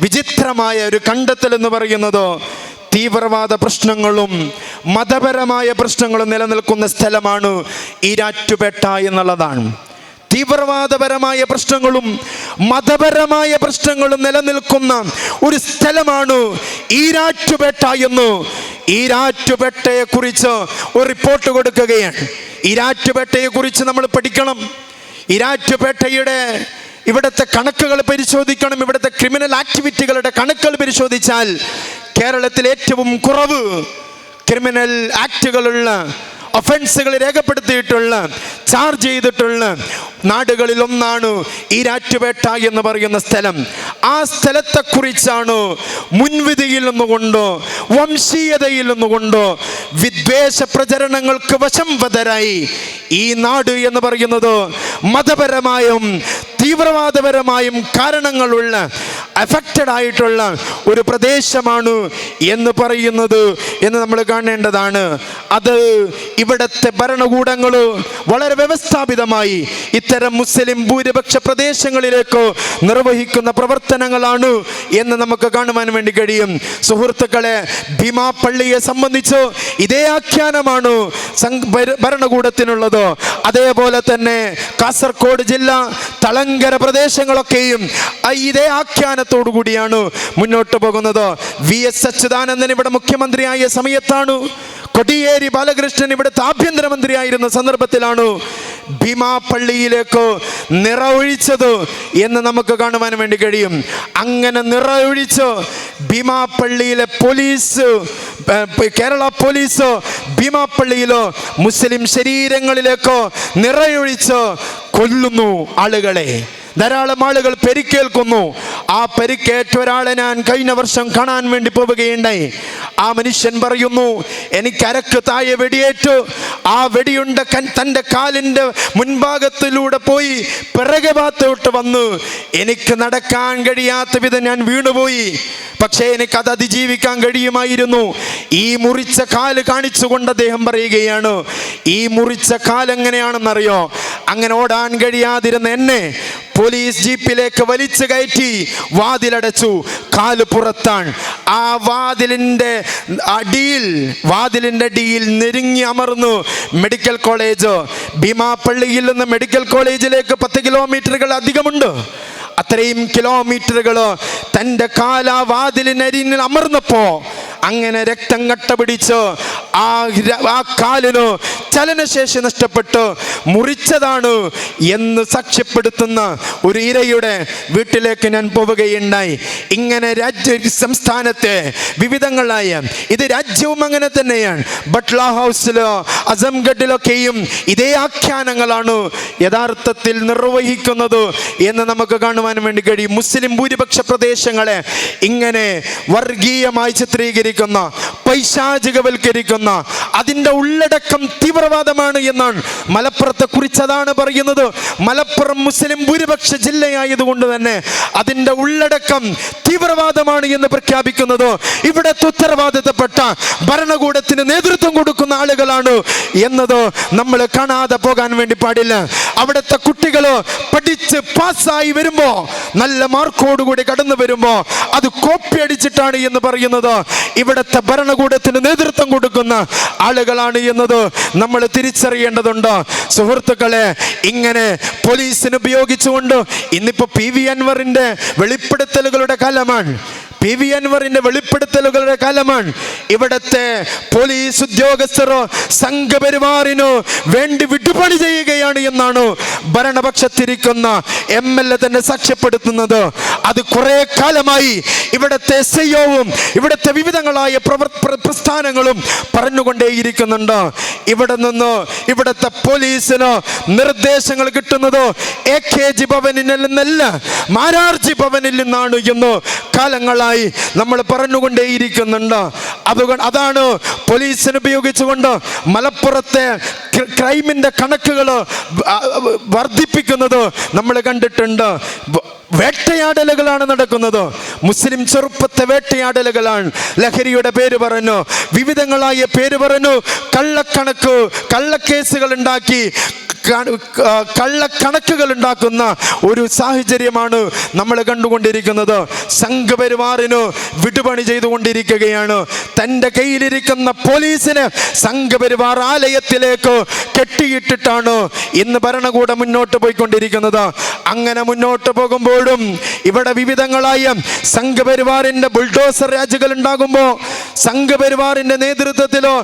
വിചിത്രമായ ഒരു കണ്ടെത്തൽ എന്ന് പറയുന്നത്, തീവ്രവാദ പ്രശ്നങ്ങളും മതപരമായ പ്രശ്നങ്ങളും നിലനിൽക്കുന്ന സ്ഥലമാണ് ഈരാറ്റുപേട്ട എന്നുള്ളതാണ്. തീവ്രവാദപരമായ പ്രശ്നങ്ങളും മതപരമായ പ്രശ്നങ്ങളും നിലനിൽക്കുന്ന ഒരു സ്ഥലമാണ് ഈരാറ്റുപേട്ട എന്ന് ഈരാറ്റുപേട്ടയെ കുറിച്ച് ഒരു റിപ്പോർട്ട് കൊടുക്കുകയാണ്. ഈരാറ്റുപേട്ടയെ കുറിച്ച് നമ്മൾ പഠിക്കണം. ഈരാറ്റുപേട്ടയുടെ ഇവിടുത്തെ കണക്കുകൾ പരിശോധിക്കണം. ഇവിടുത്തെ ക്രിമിനൽ ആക്ടിവിറ്റികളുടെ കണക്കുകൾ പരിശോധിച്ചാൽ കേരളത്തിൽ ഏറ്റവും കുറവ് ക്രിമിനൽ ആക്ടുകളുള്ള, ഒഫൻസുകൾ രേഖപ്പെടുത്തിയിട്ടുള്ള, ചാർജ് ചെയ്തിട്ടുള്ള നാടുകളിൽ ഒന്നാണ് ഈരാറ്റുപേട്ട എന്ന് പറയുന്ന സ്ഥലം. ആ സ്ഥലത്തെക്കുറിച്ചാണ് മുൻവിധിയിൽ നിന്നുകൊണ്ടോ വംശീയതയിൽ നിന്നുകൊണ്ടോ വിദ്വേഷ പ്രചരണങ്ങൾക്ക് വശംവദരായി ഈ നാട് എന്ന് പറയുന്നത് മതപരമായും തീവ്രവാദപരമായും കാരണങ്ങളുള്ള അഫക്റ്റഡ് ആയിട്ടുള്ള ഒരു പ്രദേശമാണ് എന്ന് പറയുന്നത് എന്ന് നമ്മൾ കാണേണ്ടതാണ്. അത് ഇവിടുത്തെ ഭരണകൂടങ്ങൾ വളരെ വ്യവസ്ഥാപിതമായി ഇത്തരം മുസ്ലിം ഭൂരിപക്ഷ പ്രദേശങ്ങളിലേക്ക് നിർവഹിക്കുന്ന പ്രവർത്തനങ്ങളാണ് എന്ന് നമുക്ക് കാണുവാൻ വേണ്ടി കഴിയും. സുഹൃത്തുക്കളെ, ഭീമാപ്പള്ളിയെ സംബന്ധിച്ച് ഇതേ ആഖ്യാനമാണ് ഭരണകൂടത്തിനുള്ളത്. അതേപോലെ തന്നെ കാസർഗോഡ് ജില്ല, തളങ്കര പ്രദേശങ്ങളൊക്കെയും ഇതേ ആഖ്യാനത്തോടു കൂടിയാണ് മുന്നോട്ട് പോകുന്നത്. VS അച്യുതാനന്ദൻ ഇവിടെ മുഖ്യമന്ത്രിയായ സമയത്താണ്, കോടിയേരി ബാലകൃഷ്ണൻ ഇവിടുത്തെ ആഭ്യന്തരമന്ത്രിയായിരുന്ന സന്ദർഭത്തിലാണ് ഭീമാപ്പള്ളിയിലേക്ക് നിറയൊഴിച്ചത് എന്ന് നമുക്ക് കാണുവാൻ വേണ്ടി കഴിയും. അങ്ങനെ നിറയൊഴിച്ച് ഭീമാപ്പള്ളിയിലെ പോലീസ്, കേരള പോലീസ് ഭീമാപ്പള്ളിയിലോ മുസ്ലിം ശരീരങ്ങളിലേക്കോ നിറയൊഴിച്ച് കൊല്ലുന്നു ആളുകളെ. ധാരാളം ആളുകൾ പരിക്കേൽക്കുന്നു. ആ പരിക്കേറ്റ ഒരാളെ ഞാൻ കഴിഞ്ഞ വർഷം കാണാൻ വേണ്ടി പോവുകയുണ്ടായി. ആ മനുഷ്യൻ പറയുന്നു, എനിക്ക് അരക്ക് താഴെ വെടിയേറ്റു. ആ വെടിയുണ്ട തൻ്റെ കാലിൻ്റെ മുൻഭാഗത്തിലൂടെ പോയി പിറകെ ഭാഗത്തോട്ട് വന്ന് എനിക്ക് നടക്കാൻ കഴിയാത്ത വിധം ഞാൻ വീണുപോയി. പക്ഷേ എനിക്കത് അതിജീവിക്കാൻ കഴിയുമായിരുന്നു. ഈ മുറിച്ച കാല് കാണിച്ചുകൊണ്ട് അദ്ദേഹം പറയുകയാണ്, ഈ മുറിച്ച കാലെങ്ങനെയാണെന്നറിയോ? അങ്ങനെ ഓടാൻ കഴിയാതിരുന്ന എന്നെ പോലീസ് ജീപ്പിലേക്ക് വലിച്ചു കയറ്റി വാതിലടച്ചു. കാല് പുറത്താണ്. ആ വാതിലിൻ്റെ അടിയിൽ നെരുങ്ങി അമർന്നു മെഡിക്കൽ കോളേജ്. ഭീമാപ്പള്ളിയിൽ നിന്ന് മെഡിക്കൽ കോളേജിലേക്ക് 10 കിലോമീറ്ററുകൾ അധികമുണ്ട്. അത്രയും കിലോമീറ്ററുകൾ തൻ്റെ കാല വാതിലിനരികിൽ അമർന്നപ്പോ അങ്ങനെ രക്തം കട്ട പിടിച്ച് ആ കാലിന് ചലനശേഷി നഷ്ടപ്പെട്ട് മുറിച്ചതാണ് എന്ന് സാക്ഷ്യപ്പെടുത്തുന്ന ഒരു ഇരയുടെ വീട്ടിലേക്ക് ഞാൻ പോവുകയുണ്ടായി. ഇങ്ങനെ സംസ്ഥാനത്തെ വിവിധങ്ങളായ, ഇത് രാജ്യവും അങ്ങനെ തന്നെയാണ്, ബട്ട്ല ഹൗസിലോ അസംഗഡിലൊക്കെയും ഇതേ ആഖ്യാനങ്ങളാണ് യഥാർത്ഥത്തിൽ നിർവഹിക്കുന്നത് എന്ന് നമുക്ക് കാണുവാൻ വേണ്ടി കഴിയും. മുസ്ലിം ഭൂരിപക്ഷ പ്രദേശങ്ങളെ ഇങ്ങനെ വർഗീയമായി ചിത്രീകരിക്കുന്ന, പൈശാചികവൽക്കരിക്കുന്ന, അതിൻ്റെ ഉള്ളടക്കം തീവ്രവാദമാണ് എന്നാണ് മലപ്പുറത്തെ കുറിച്ച് അതാണ് പറയുന്നത്. മലപ്പുറം മുസ്ലിം ഭൂരിപക്ഷ ജില്ലയായതുകൊണ്ട് തന്നെ അതിൻ്റെ ഉള്ളടക്കം തീവ്രവാദമാണ് എന്ന് പ്രഖ്യാപിക്കുന്നത് ഇവിടുത്തെ ഉത്തരവാദിത്തപ്പെട്ട ഭരണകൂടത്തിന് നേതൃത്വം കൊടുക്കുന്ന ആളുകളാണ് എന്നത് നമ്മൾ കാണാതെ പോകാൻ വേണ്ടി പാടില്ല. അവിടുത്തെ കുട്ടികൾ പഠിച്ച് പാസ്സായി വരുമ്പോ, നല്ല മാർക്കോടുകൂടി കടന്നു വരുമ്പോ അത് കോപ്പി അടിച്ചിട്ടാണ് എന്ന് പറയുന്നത് ഇവിടുത്തെ ഭരണകൂടത്തിന് നേതൃത്വം കൊടുക്കുന്ന ആളുകളാണ് എന്നത് നമ്മൾ തിരിച്ചറിയേണ്ടതുണ്ട്. സുഹൃത്തുക്കളെ, ഇങ്ങനെ പോലീസിന് ഉപയോഗിച്ചുകൊണ്ട് ഇന്നിപ്പോ PV അൻവറിന്റെ വെളിപ്പെടുത്തലുകളുടെ കാലമാണ്. PV അൻവറിന്റെ വെളിപ്പെടുത്തലുകളുടെ കാലമാണ്. ഇവിടത്തെ പോലീസ് ഉദ്യോഗസ്ഥർ സംഘപരിവാറിന് വേണ്ടി വിട്ടുപണി ചെയ്യുകയാണ് എന്നാണ് ഭരണപക്ഷത്തിരിക്കുന്ന MLA തന്നെ സാക്ഷ്യപ്പെടുത്തുന്നത്. അത് കുറെ കാലമായി ഇവിടത്തെ SIOവും ഇവിടത്തെ വിവിധങ്ങളായ പ്രസ്ഥാനങ്ങളും പറഞ്ഞുകൊണ്ടേയിരിക്കുന്നുണ്ട്. ഇവിടെ നിന്ന് ഇവിടത്തെ പോലീസിന് നിർദ്ദേശങ്ങൾ കിട്ടുന്നത് AKG ഭവനിൽ നിന്നല്ല, മാരാർജി ഭവനിൽ നിന്നാണ് എന്ന് കാലങ്ങളായി നമ്മൾ പറഞ്ഞുകൊണ്ടേയിരിക്കുന്നുണ്ട്. അതാണ് പോലീസിനെ ഉപയോഗിച്ചുകൊണ്ട് മലപ്പുറത്തെ ക്രൈമിന്റെ കണക്കുകൾ വർദ്ധിപ്പിക്കുന്നത് നമ്മൾ കണ്ടിട്ടുണ്ട്. വേട്ടയാടലുകളാണ് നടക്കുന്നത്. മുസ്ലിം ചെറുപ്പത്തെ വേട്ടയാടലുകളാണ്. ലഹരിയുടെ പേര് പറഞ്ഞു, വിവിധങ്ങളായ പേര് പറഞ്ഞു, കള്ളക്കേസുകൾ ഉണ്ടാക്കി, കള്ളക്കണക്കുകൾ ഉണ്ടാക്കുന്ന ഒരു സാഹചര്യമാണ് നമ്മൾ കണ്ടുകൊണ്ടിരിക്കുന്നത്. സംഘപരിവാറിന് വിടുപണി ചെയ്തുകൊണ്ടിരിക്കുകയാണ്. തൻ്റെ കയ്യിലിരിക്കുന്ന പോലീസിനെ സംഘപരിവാർ ആലയത്തിലേക്ക് കെട്ടിയിട്ടിട്ടാണ് ഇന്ന് ഭരണകൂടം മുന്നോട്ട് പോയിക്കൊണ്ടിരിക്കുന്നത്. അങ്ങനെ മുന്നോട്ട് പോകുമ്പോഴും ഇവിടെ വിവിധങ്ങളായ സംഘപരിവാറിന്റെ ബുൾഡോസർ രാജുകൾ ഉണ്ടാകുമ്പോൾ, സംഘപരിവാറിന്റെ നേതൃത്വത്തിലോ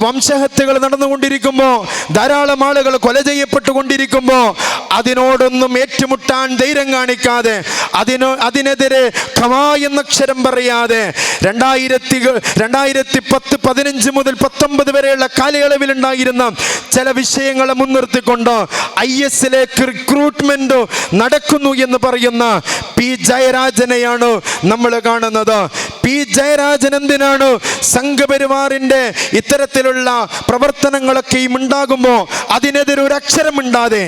വംശഹത്യകൾ നടന്നുകൊണ്ടിരിക്കുമ്പോൾ, ധാരാളം ആളുകൾ കൊല ചെയ്യപ്പെട്ടുകൊണ്ടിരിക്കുമ്പോ അതിനോടൊന്നും ഏറ്റുമുട്ടാൻ ധൈര്യം കാണിക്കാതെ, അതിനെതിരെ ഖമാ എന്നക്ഷരം പറയാതെ 2010, 15 മുതൽ 19 വരെയുള്ള കാലയളവിൽ ഉണ്ടായിരുന്ന ചില വിഷയങ്ങളെ മുൻനിർത്തിക്കൊണ്ട് IS-ലേക്ക് റിക്രൂട്ട്മെന്റ് നടക്കുന്നു എന്ന് പറയുന്ന P. ജയരാജനെയാണ് നമ്മൾ കാണുന്നത്. P. ജയരാജൻ എന്തിനാണ് സംഘപരിവാറിന്റെ ഇത്തരത്തിലുള്ള പ്രവർത്തനങ്ങളൊക്കെയും ഉണ്ടാകുമ്പോ അതിനെതിരെ ഒരു അക്ഷരമിണ്ടാതെ,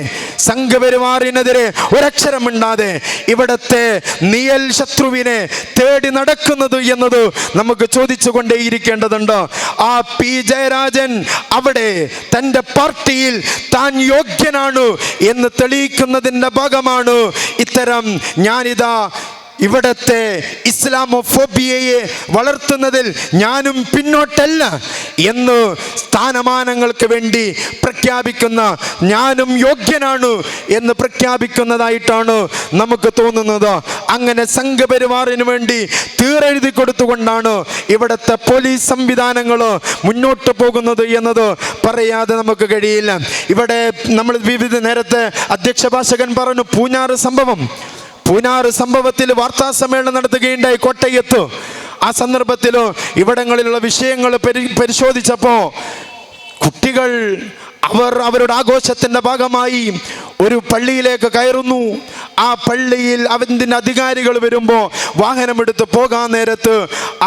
സംഘപരിവാറിനെതിരെ ഒരക്ഷരമിണ്ടാതെ ഇവിടത്തെ നിയൽ ശത്രുവിനെ തേടി നടക്കുന്നത് എന്നത് നമുക്ക് ചോദിച്ചുകൊണ്ടേയിരിക്കേണ്ടതുണ്ട്. ആ P. ജയരാജൻ അവിടെ തൻ്റെ പാർട്ടിയിൽ താൻ യോഗ്യനാണ് എന്ന് തെളിയിക്കുന്നതിൻ്റെ ഭാഗമാണ് ഇത്തരം ഞാനിതാ ഇവിടത്തെ ഇസ്ലാമോഫോബിയയെ വളർത്തുന്നതിൽ ഞാനും പിന്നോട്ടല്ല എന്ന് സ്ഥാനമാനങ്ങൾക്ക് വേണ്ടി പ്രഖ്യാപിക്കുന്ന, ഞാനും യോഗ്യനാണ് എന്ന് പ്രഖ്യാപിക്കുന്നതായിട്ടാണ് നമുക്ക് തോന്നുന്നത്. അങ്ങനെ സംഘപരിവാറിന് വേണ്ടി തീരെഴുതി കൊടുത്തുകൊണ്ടാണ് ഇവിടത്തെ പോലീസ് സംവിധാനങ്ങൾ മുന്നോട്ട് പോകുന്നത് എന്നത് പറയാതെ നമുക്ക് കഴിയില്ല. ഇവിടെ നമ്മൾ വിവിധ നേരത്തെ അധ്യക്ഷ ഭാഷകൻ പറഞ്ഞു പൂഞ്ഞാറ് സംഭവത്തിൽ വാർത്താ സമ്മേളനം നടത്തുകയുണ്ടായി കോട്ടയത്ത്. ആ സന്ദർഭത്തിൽ ഇവിടങ്ങളിലുള്ള വിഷയങ്ങൾ പരിശോധിച്ചപ്പോൾ കുട്ടികൾ അവരുടെ ആഘോഷത്തിൻ്റെ ഭാഗമായി ഒരു പള്ളിയിലേക്ക് കയറുന്നു. ആ പള്ളിയിൽ അതിൻ്റെ അധികാരികൾ വരുമ്പോൾ വാഹനമെടുത്ത് പോകാൻ നേരത്ത്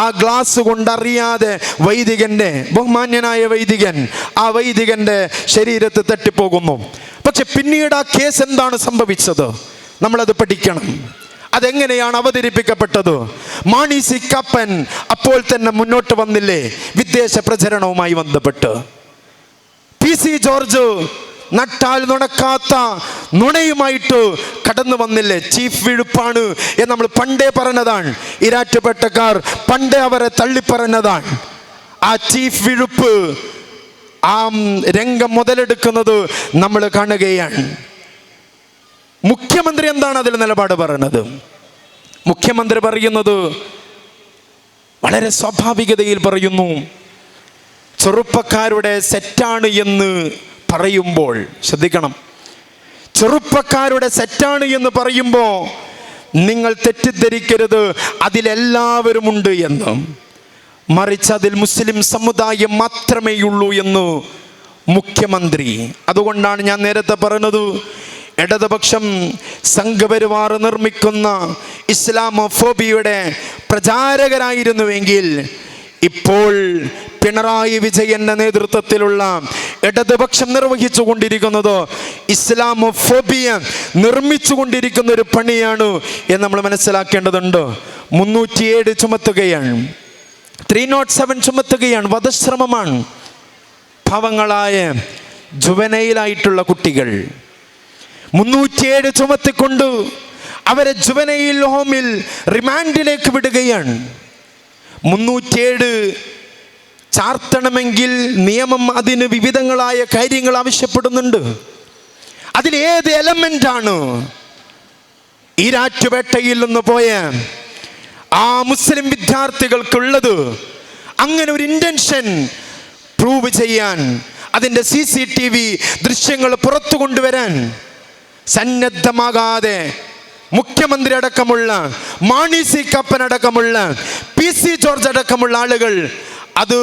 ആ ഗ്ലാസ് കൊണ്ടറിയാതെ വൈദികൻ്റെ, ബഹുമാന്യനായ വൈദികൻ, ആ വൈദികൻ്റെ ശരീരത്ത് തട്ടിപ്പോകുന്നു. പക്ഷെ പിന്നീട് ആ കേസ് എന്താണ് സംഭവിച്ചത് നമ്മളത് പഠിക്കണം. അതെങ്ങനെയാണ് അവതരിപ്പിക്കപ്പെട്ടത്? മാണി സി കാപ്പൻ അപ്പോൾ തന്നെ മുന്നോട്ട് വന്നില്ലേ വിദ്വേഷ പ്രചരണവുമായി ബന്ധപ്പെട്ട്? PC ജോർജ് നട്ടാൽ നുണക്കാത്ത നുണയുമായിട്ട് കടന്നു വന്നില്ലേ? ചീഫ് വിഴുപ്പാണ് എന്ന് നമ്മൾ പണ്ടേ പറഞ്ഞതാണ്. ഇരാറ്റുപേട്ടക്കാർ പണ്ടേ അവരെ തള്ളിപ്പറഞ്ഞതാണ്. ആ ചീഫ് വിഴുപ്പ് ആ രംഗം മുതലെടുക്കുന്നത് നമ്മൾ കാണുകയാണ്. മുഖ്യമന്ത്രി എന്താണ് അതിൽ നിലപാട് പറയുന്നത്? മുഖ്യമന്ത്രി പറയുന്നത് വളരെ സ്വാഭാവികതയിൽ പറയുന്നു, ചെറുപ്പക്കാരുടെ സെറ്റാണ് എന്ന് പറയുമ്പോൾ ശ്രദ്ധിക്കണം. ചെറുപ്പക്കാരുടെ സെറ്റാണ് എന്ന് പറയുമ്പോൾ നിങ്ങൾ തെറ്റിദ്ധരിക്കരുത് അതിലെല്ലാവരുമുണ്ട് എന്ന്. മറിച്ച് അതിൽ മുസ്ലിം സമുദായം മാത്രമേയുള്ളൂ എന്ന് മുഖ്യമന്ത്രി. അതുകൊണ്ടാണ് ഞാൻ നേരത്തെ പറഞ്ഞത്, ഇടതുപക്ഷം സംഘപരിവാർ നിർമ്മിക്കുന്ന ഇസ്ലാമോഫോബിയയുടെ പ്രചാരകരായിരുന്നുവെങ്കിൽ ഇപ്പോൾ പിണറായി വിജയന്റെ നേതൃത്വത്തിലുള്ള ഇടതുപക്ഷം നിർവഹിച്ചു കൊണ്ടിരിക്കുന്നത് ഇസ്ലാമോഫോബിയ നിർമ്മിച്ചു കൊണ്ടിരിക്കുന്ന ഒരു പണിയാണ് എന്ന് നമ്മൾ മനസ്സിലാക്കേണ്ടതുണ്ട്. 307 ചുമത്തുകയാണ്, 307 ചുമത്തുകയാണ്. വധശ്രമമാണ്. പാവങ്ങളായ ജുവനയിലായിട്ടുള്ള കുട്ടികൾ 307 ചുമത്തിക്കൊണ്ട് അവരെ ജുവനയിൽ ഹോമിൽ റിമാൻഡിലേക്ക് വിടുകയാണ്. 307 ചാർത്തണമെങ്കിൽ നിയമം അതിന് വിവിധങ്ങളായ കാര്യങ്ങൾ ആവശ്യപ്പെടുന്നുണ്ട്. അതിലേത് എലമെന്റാണ് ഈരാറ്റുപേട്ടയിൽ നിന്ന് പോയ ആ മുസ്ലിം വിദ്യാർത്ഥികൾക്കുള്ളത്? അങ്ങനെ ഒരു ഇന്റൻഷൻ പ്രൂവ് ചെയ്യാൻ, അതിൻ്റെ CCTV ദൃശ്യങ്ങൾ പുറത്തു കൊണ്ടുവരാൻ സന്നദ്ധമാകാതെ മുഖ്യമന്ത്രി അടക്കമുള്ള, മാണി സി കാപ്പൻ അടക്കമുള്ള, PC ജോർജ് അടക്കമുള്ള ആളുകൾ അത്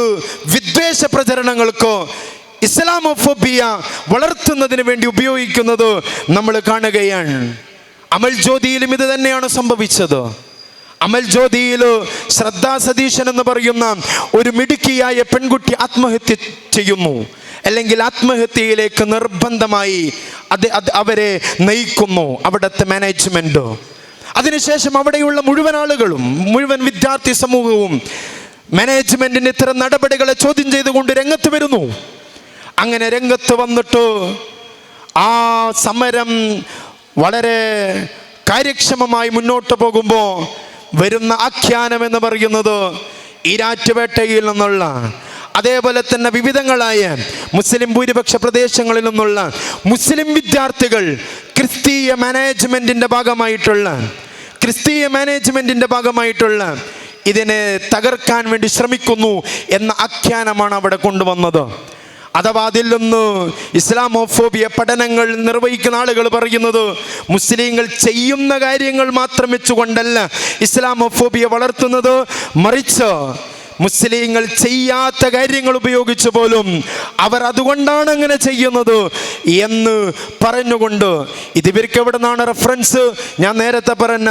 വിദ്വേഷ പ്രചരണങ്ങൾക്കോ ഇസ്ലാമോഫോബിയ വളർത്തുന്നതിന് വേണ്ടി ഉപയോഗിക്കുന്നത് നമ്മൾ കാണുകയാണ്. അമൽ ജ്യോതിയിലും ഇത് തന്നെയാണ് സംഭവിച്ചത്. അമൽ ജ്യോതിയിൽ ശ്രദ്ധാ സതീശൻ എന്ന് പറയുന്ന ഒരു മിടുക്കിയായ പെൺകുട്ടി ആത്മഹത്യ ചെയ്യുന്നു, അല്ലെങ്കിൽ ആത്മഹത്യയിലേക്ക് നിർബന്ധമായി അവരെ നയിക്കുന്നു അവിടുത്തെ മാനേജ്മെന്റ്. അതിനുശേഷം അവിടെയുള്ള മുഴുവൻ ആളുകളും, മുഴുവൻ വിദ്യാർത്ഥി സമൂഹവും മാനേജ്മെന്റിന് ഇത്തരം നടപടികളെ ചോദ്യം ചെയ്തുകൊണ്ട് രംഗത്ത് വരുന്നു. അങ്ങനെ രംഗത്ത് വന്നിട്ട് ആ സമരം വളരെ കാര്യക്ഷമമായി മുന്നോട്ട് പോകുമ്പോൾ വരുന്ന ആഖ്യാനം എന്ന് പറയുന്നത് ഈരാറ്റുപേട്ടയിൽ നിന്നുള്ള, അതേപോലെ തന്നെ വിവിധങ്ങളായ മുസ്ലിം ഭൂരിപക്ഷ പ്രദേശങ്ങളിൽ നിന്നുള്ള മുസ്ലിം വിദ്യാർത്ഥികൾ ക്രിസ്തീയ മാനേജ്മെന്റിന്റെ ഭാഗമായിട്ടുള്ള ഇതിനെ തകർക്കാൻ വേണ്ടി ശ്രമിക്കുന്നു എന്ന ആഖ്യാനമാണ് അവിടെ കൊണ്ടുവന്നത്. അഥവാ അതിൽ നിന്ന് ഇസ്ലാമോഫോബിയ പഠനങ്ങൾ നിർവഹിക്കുന്ന ആളുകൾ പറയുന്നത് മുസ്ലിങ്ങൾ ചെയ്യുന്ന കാര്യങ്ങൾ മാത്രം വെച്ചുകൊണ്ടല്ല ഇസ്ലാമോഫോബിയ വളർത്തുന്നത്, മറിച്ച് മുസ്ലിങ്ങൾ ചെയ്യാത്ത കാര്യങ്ങൾ ഉപയോഗിച്ച് പോലും അവർ അതുകൊണ്ടാണ് അങ്ങനെ ചെയ്യുന്നത് എന്ന് പറഞ്ഞുകൊണ്ട്, ഇതിവർക്ക് എവിടെ നിന്നാണ് റെഫറൻസ്? ഞാൻ നേരത്തെ പറഞ്ഞ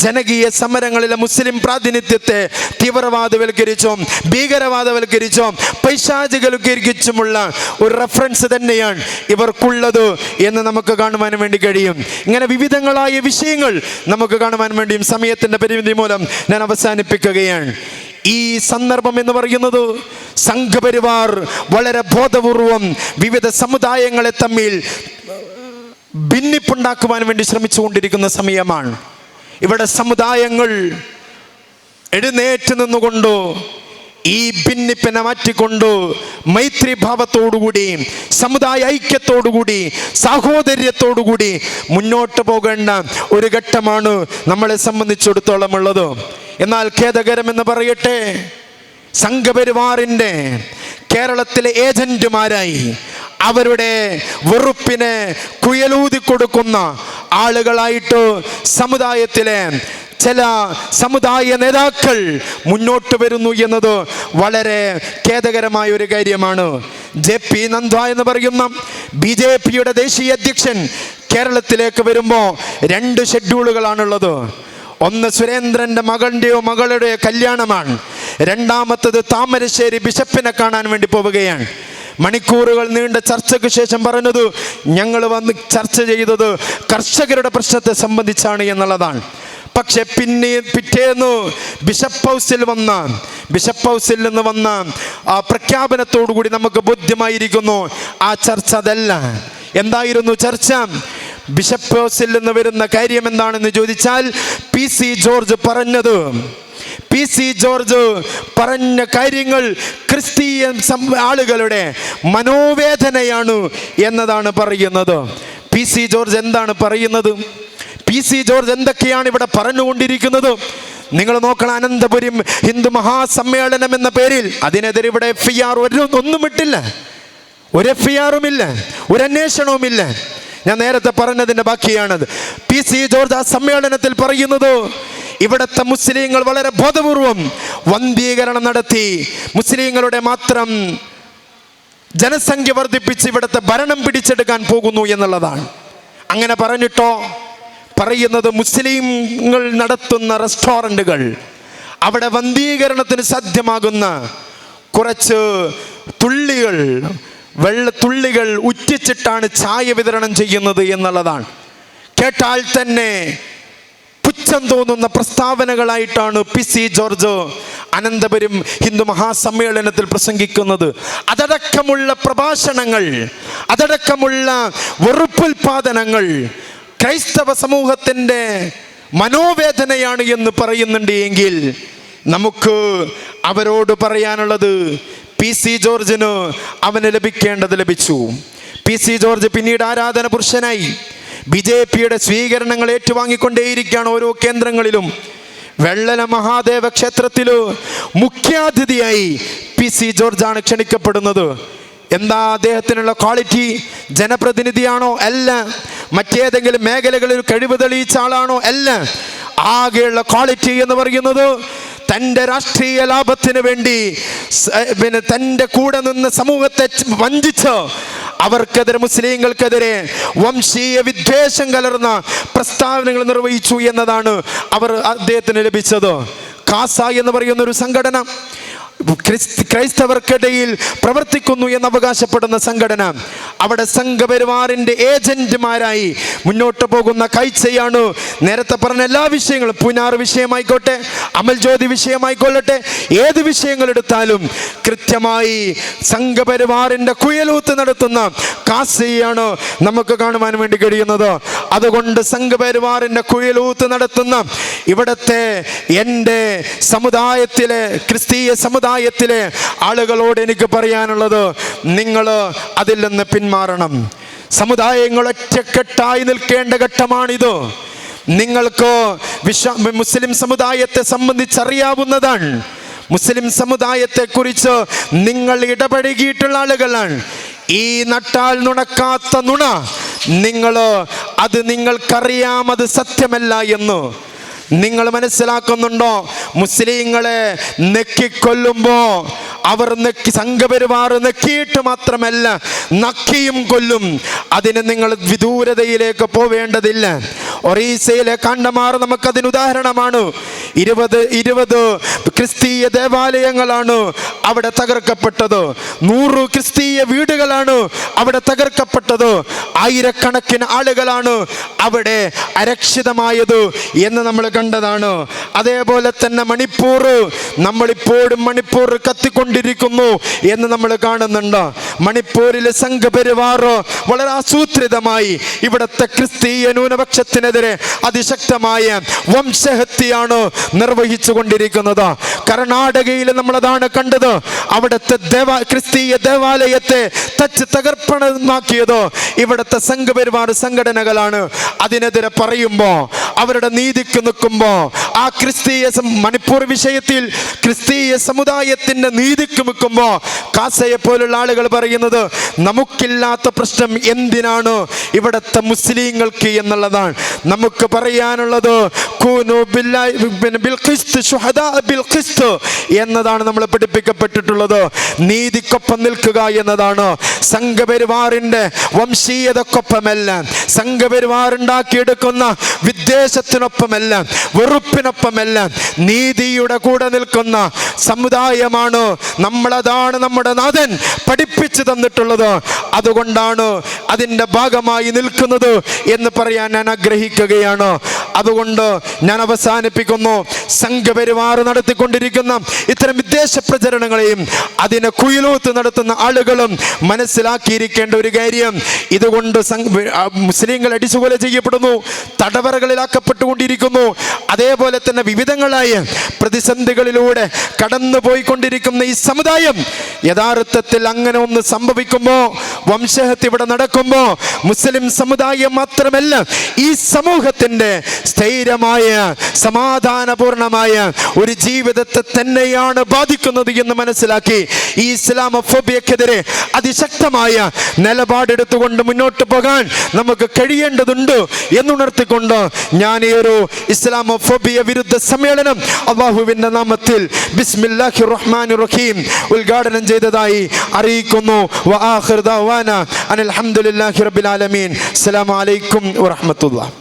ജനകീയ സമരങ്ങളിലെ മുസ്ലിം പ്രാതിനിധ്യത്തെ തീവ്രവാദവൽക്കരിച്ചും ഭീകരവാദവൽക്കരിച്ചും പൈശാചികവൽക്കരിച്ചുമുള്ള ഒരു റെഫറൻസ് തന്നെയാണ് ഇവർക്കുള്ളത് എന്ന് നമുക്ക് കാണുവാൻ വേണ്ടി കഴിയും. ഇങ്ങനെ വിവിധങ്ങളായ വിഷയങ്ങൾ നമുക്ക് കാണുവാൻ വേണ്ടിയും സമയത്തിൻ്റെ പരിമിതി മൂലം ഞാൻ അവസാനിപ്പിക്കുകയാണ്. ഈ സന്ദർഭം എന്ന് പറയുന്നത് സംഘപരിവാർ വളരെ ബോധപൂർവം വിവിധ സമുദായങ്ങളെ തമ്മിൽ ഭിന്നിപ്പുണ്ടാക്കുവാൻ വേണ്ടി ശ്രമിച്ചുകൊണ്ടിരിക്കുന്ന സമയമാണ്. ഇവിടെ സമുദായങ്ങൾ എഴുന്നേറ്റ് നിന്നുകൊണ്ട് ഈ ഭിന്നിപ്പിനെ മാറ്റിക്കൊണ്ട് മൈത്രിഭാവത്തോടുകൂടി, സമുദായ ഐക്യത്തോടുകൂടി, സാഹോദര്യത്തോടുകൂടി മുന്നോട്ട് പോകേണ്ട ഒരു ഘട്ടമാണ് നമ്മളെ സംബന്ധിച്ചിടത്തോളം ഉള്ളത്. എന്നാൽ ഖേദകരമെന്ന് പറയട്ടെ, സംഘപരിവാറിൻ്റെ കേരളത്തിലെ ഏജന്റുമാരായി അവരുടെ വെറുപ്പിനെ കുയലൂതി കൊടുക്കുന്ന ആളുകളായിട്ട് സമുദായത്തിലെ ചില സമുദായ നേതാക്കൾ മുന്നോട്ട് വരുന്നു എന്നത് വളരെ ഖേദകരമായ ഒരു കാര്യമാണ്. JP നന്ദ എന്ന് പറയുന്ന BJPയുടെ ദേശീയ അധ്യക്ഷൻ കേരളത്തിലേക്ക് വരുമ്പോൾ 2 ഷെഡ്യൂളുകളാണുള്ളത്. ഒന്ന് സുരേന്ദ്രന്റെ മകളുടെയോ മകളുടെയോ കല്യാണമാണ്. രണ്ടാമത്തത് താമരശ്ശേരി ബിഷപ്പിനെ കാണാൻ വേണ്ടി പോവുകയാണ്. മണിക്കൂറുകൾ നീണ്ട ചർച്ചയ്ക്ക് ശേഷം പറഞ്ഞത്, ഞങ്ങൾ വന്ന് ചർച്ച ചെയ്തത് കർഷകരുടെ പ്രശ്നത്തെ സംബന്ധിച്ചാണ് എന്നുള്ളതാണ്. പക്ഷെ പിറ്റേന്ന് ബിഷപ്പ് ഹൗസിൽ നിന്ന് വന്ന ആ പ്രഖ്യാപനത്തോടു കൂടി നമുക്ക് ബോധ്യമായിരിക്കുന്നു ആ ചർച്ച അതല്ല. എന്തായിരുന്നു ചർച്ച? ബിഷപ്പ് ഹൗസിൽ നിന്ന് വരുന്ന കാര്യം എന്താണെന്ന് ചോദിച്ചാൽ, PC ജോർജ് പറഞ്ഞ കാര്യങ്ങൾ ക്രിസ്തീയ ആളുകളുടെ മനോവേദനയാണ് എന്നതാണ് പറയുന്നത്. PC ജോർജ് എന്താണ് പറയുന്നത്? PC ജോർജ് എന്തൊക്കെയാണ് ഇവിടെ പറഞ്ഞുകൊണ്ടിരിക്കുന്നത്? നിങ്ങൾ നോക്കണം, അനന്തപുരം ഹിന്ദു മഹാസമ്മേളനം എന്ന പേരിൽ അതിനെതിരെ ഇവിടെ FIR ഒന്നും ഇട്ടില്ല, ഒരു FIR ഇല്ല, ഒരു അന്വേഷണവുമില്ല. ഞാൻ നേരത്തെ പറഞ്ഞതിൻ്റെ ബാക്കിയാണത്. PC ജോർജ് ആ സമ്മേളനത്തിൽ പറയുന്നത് ഇവിടുത്തെ മുസ്ലിങ്ങൾ വളരെ ബോധപൂർവം വന്ധീകരണം നടത്തി മുസ്ലിങ്ങളുടെ മാത്രം ജനസംഖ്യ വർദ്ധിപ്പിച്ച് ഇവിടുത്തെ ഭരണം പിടിച്ചെടുക്കാൻ പോകുന്നു എന്നുള്ളതാണ്. അങ്ങനെ പറഞ്ഞിട്ടോ പറയുന്നത് മുസ്ലിങ്ങൾ നടത്തുന്ന റെസ്റ്റോറൻറ്റുകൾ, അവിടെ വന്ധീകരണത്തിന് സാധ്യമാകുന്ന കുറച്ച് വെള്ളത്തുള്ളികൾ ഉറ്റിച്ചിട്ടാണ് ചായ വിതരണം ചെയ്യുന്നത് എന്നുള്ളതാണ്. കേട്ടാൽ തന്നെ പുച്ഛം തോന്നുന്ന പ്രസ്താവനകളായിട്ടാണ് PC ജോർജ് അനന്തപുരം ഹിന്ദു മഹാസമ്മേളനത്തിൽ പ്രസംഗിക്കുന്നത്. അതടക്കമുള്ള പ്രഭാഷണങ്ങൾ, അതടക്കമുള്ള വെറുപ്പുൽപാദനങ്ങൾ ക്രൈസ്തവ സമൂഹത്തിൻ്റെ മനോവേദനയാണ് എന്ന് പറയുന്നുണ്ട് എങ്കിൽ നമുക്ക് അവരോട് പറയാനുള്ളത്, PC ജോർജിന് അവന് ലഭിക്കേണ്ടത് ലഭിച്ചു. PC ജോർജ് പിന്നീട് ആരാധന പുരുഷനായി BJPയുടെ സ്വീകരണങ്ങൾ ഏറ്റുവാങ്ങിക്കൊണ്ടേയിരിക്കുകയാണ് ഓരോ കേന്ദ്രങ്ങളിലും. വെള്ളല മഹാദേവ ക്ഷേത്രത്തിൽ മുഖ്യാതിഥിയായി PC ജോർജാണ് ക്ഷണിക്കപ്പെടുന്നത്. എന്താ അദ്ദേഹത്തിനുള്ള ക്വാളിറ്റി? ജനപ്രതിനിധിയാണോ? അല്ല. മറ്റേതെങ്കിലും മേഖലകളിൽ കഴിവ് തെളിയിച്ച ആളാണോ? അല്ല. ആകെയുള്ള ക്വാളിറ്റി എന്ന് പറയുന്നത് തൻ്റെ രാഷ്ട്രീയ ലാഭത്തിന് വേണ്ടി തൻ്റെ കൂടെ നിന്ന് സമൂഹത്തെ വഞ്ചിച്ച് അവർക്കെതിരെ, മുസ്ലിങ്ങൾക്കെതിരെ വംശീയ വിദ്വേഷം കലർന്ന പ്രസ്താവനകൾ നിർവഹിച്ചു എന്നതാണ് അദ്ദേഹത്തിന് ലഭിച്ചത്. കാസ എന്ന് പറയുന്ന ഒരു സംഘടന ക്രൈസ്തവർക്കിടയിൽ പ്രവർത്തിക്കുന്നു എന്ന് അവകാശപ്പെടുന്ന സംഘടന, അവിടെ സംഘപരിവാറിൻ്റെ ഏജന്റുമാരായി മുന്നോട്ട് പോകുന്ന കാഴ്ചയാണ്. നേരത്തെ പറഞ്ഞ എല്ലാ വിഷയങ്ങളും, പുനാർ വിഷയമായിക്കോട്ടെ, അമൽ ജ്യോതി വിഷയമായിക്കൊള്ളട്ടെ, ഏത് വിഷയങ്ങൾ എടുത്താലും കൃത്യമായി സംഘപരിവാറിൻ്റെ കുയലൂത്ത് നടത്തുന്ന കാസയാണ് നമുക്ക് കാണുവാൻ വേണ്ടി കഴിയുന്നത്. അതുകൊണ്ട് സംഘപരിവാറിൻ്റെ കുയലൂത്ത് നടത്തുന്ന ഇവിടത്തെ എൻ്റെ സമുദായത്തിലെ, ക്രിസ്തീയ സമുദായത്തിലെ ആളുകളോട് എനിക്ക് പറയാനുള്ളത്, നിങ്ങൾ അതിൽ നിന്ന് പിന്മാറണം. സമുദായങ്ങൾ ഒറ്റക്കെട്ടായി നിൽക്കേണ്ട ഘട്ടമാണിത്. നിങ്ങൾക്ക് മുസ്ലിം സമുദായത്തെ സംബന്ധിച്ചറിയാവുന്നതാണ്. മുസ്ലിം സമുദായത്തെക്കുറിച്ച് നിങ്ങൾ ഇടപഴകിയിട്ടുള്ള ആളുകളാണ്. ഈ നട്ടാൽ നുണക്കാത്ത നുണ നിങ്ങൾക്കറിയാം, അത് സത്യമല്ല എന്ന് നിങ്ങൾ മനസ്സിലാക്കുന്നുണ്ടോ? മുസ്ലിങ്ങളെ നെക്കിക്കൊല്ലുമ്പോ അവർ സംഘപരിവാർ നെക്കിയിട്ട് മാത്രമല്ല നക്കിയും കൊല്ലും. അതിന് നിങ്ങൾ വിദൂരതയിലേക്ക് പോവേണ്ടതില്ല. ഒറീസയിലെ കണ്ടമാർ നമുക്കതിന് ഉദാഹരണമാണ്. 20 ക്രിസ്തീയ ദേവാലയങ്ങളാണ് അവിടെ തകർക്കപ്പെട്ടത്. 100 ക്രിസ്തീയ വീടുകളാണ് അവിടെ തകർക്കപ്പെട്ടത്. ആയിരക്കണക്കിന് ആളുകളാണ് അവിടെ അരക്ഷിതമായത് എന്ന് നമ്മൾ കണ്ടതാണ്. അതേപോലെ തന്നെ നമ്മളിപ്പോഴും മണിപ്പൂർ കത്തിക്കൊണ്ടിരിക്കുന്നു എന്ന് നമ്മൾ കാണുന്നുണ്ട്. മണിപ്പൂരിലെ സംഘപരിവാർ വളരെ ആസൂത്രിതമായി ഇവിടുത്തെ ക്രിസ്തീയ ന്യൂനപക്ഷത്തിനെതിരെ അതിശക്തമായ വംശഹത്യയാണ് നിർവഹിച്ചു കൊണ്ടിരിക്കുന്നത്. കർണാടകയിൽ നമ്മളതാണ് കണ്ടത്. അവിടുത്തെ ക്രിസ്തീയ ദേവാലയത്തെ തകർപ്പണമാക്കിയത് ഇവിടുത്തെ സംഘപരിവാർ സംഘടനകളാണ്. അതിനെതിരെ പറയുമ്പോൾ, അവരുടെ നീതിക്ക് നിൽക്കുമ്പോ, ആ ക്രിസ്തീയ മണിപ്പൂർ വിഷയത്തിൽ ക്രിസ്തീയ സമുദായത്തിന്റെ നീതിക്ക് നിൽക്കുമ്പോ കാസയെ പോലുള്ള ആളുകൾ പറയുന്നത് നമുക്കില്ലാത്ത പ്രശ്നം എന്തിനാണ് ഇവിടുത്തെ മുസ്ലിങ്ങൾക്ക് എന്നുള്ളതാണ്. നമുക്ക് പറയാനുള്ളത് എന്നതാണ് നമ്മൾ പഠിപ്പിക്കപ്പെട്ടിട്ടുള്ളത്. നീതിക്കൊപ്പം നിൽക്കുക എന്നതാണ്. സംഘപരിവാറിന്റെ വംശീയതക്കൊപ്പമല്ല, സംഘപരിവാറുണ്ടാക്കിയെടുക്കുന്ന വിദ്വേഷത്തിനൊപ്പമല്ല, വെറുപ്പിനൊപ്പമല്ല, നീതിയുടെ കൂടെ നിൽക്കുന്ന സമുദായമാണ് നമ്മളതാണ് നമ്മുടെ നാഥൻ പഠിപ്പിച്ചു തന്നിട്ടുള്ളത്. അതുകൊണ്ടാണ് അതിൻ്റെ ഭാഗമായി നിൽക്കുന്നത് എന്ന് പറയാൻ ഞാൻ ആഗ്രഹിക്കുകയാണ്. അതുകൊണ്ട് ഞാൻ അവസാനിപ്പിക്കുന്നു. സംഘപരിവാർ നടത്തിക്കൊണ്ടിരിക്കുന്ന ഇത്തരം വിദ്വേഷ പ്രചരണങ്ങളെയും അതിനെ കുയിലൂത്ത് നടത്തുന്ന ആളുകളും മനസ്സിലാക്കിയിരിക്കേണ്ട ഒരു കാര്യം, ഇതുകൊണ്ട് മുസ്ലിങ്ങൾ അടിച്ചുകൊല ചെയ്യപ്പെടുന്നു, തടവറകളിലാക്കപ്പെട്ടുകൊണ്ടിരിക്കുന്നു. അതേപോലെ അതുപോലെ തന്നെ വിവിധങ്ങളായ പ്രതിസന്ധികളിലൂടെ കടന്നു പോയിക്കൊണ്ടിരിക്കുന്ന ഈ സമുദായം യഥാർത്ഥത്തിൽ അങ്ങനെ ഒന്ന് സംഭവിക്കുമ്പോൾ, വംശഹത്യ ഇവിടെ നടക്കുമ്പോൾ മുസ്ലിം സമുദായം മാത്രമല്ല ഈ സമൂഹത്തിന്റെ സ്ഥിരമായ സമാധാനപൂർണമായ ഒരു ജീവിതത്തെ തന്നെയാണ് ബാധിക്കുന്നത് എന്ന് മനസ്സിലാക്കി ഈ ഇസ്ലാമോഫോബിയക്കെതിരെ അതിശക്തമായ നിലപാടെടുത്തുകൊണ്ട് മുന്നോട്ട് പോകാൻ നമുക്ക് കഴിയേണ്ടതുണ്ട് എന്നുണർത്തിക്കൊണ്ട് ഞാൻ ഈ ഒരു ഇസ്ലാമോഫോബിയ വിരുദ്ധ സമ്മേളനം അല്ലാഹുവിന്റെ നാമത്തിൽ ബിസ്മില്ലാഹിർ റഹ്മാനിർ റഹീം ഉദ്ഘാടനം ചെയ്തതായി അറിയിക്കുന്നു. വആഖിറു ദഅവാന അനിൽ ഹംദുലില്ലാഹി റബ്ബിൽ ആലമീൻ. അസ്സലാമു അലൈക്കും വറഹ്മത്തുള്ളാഹി.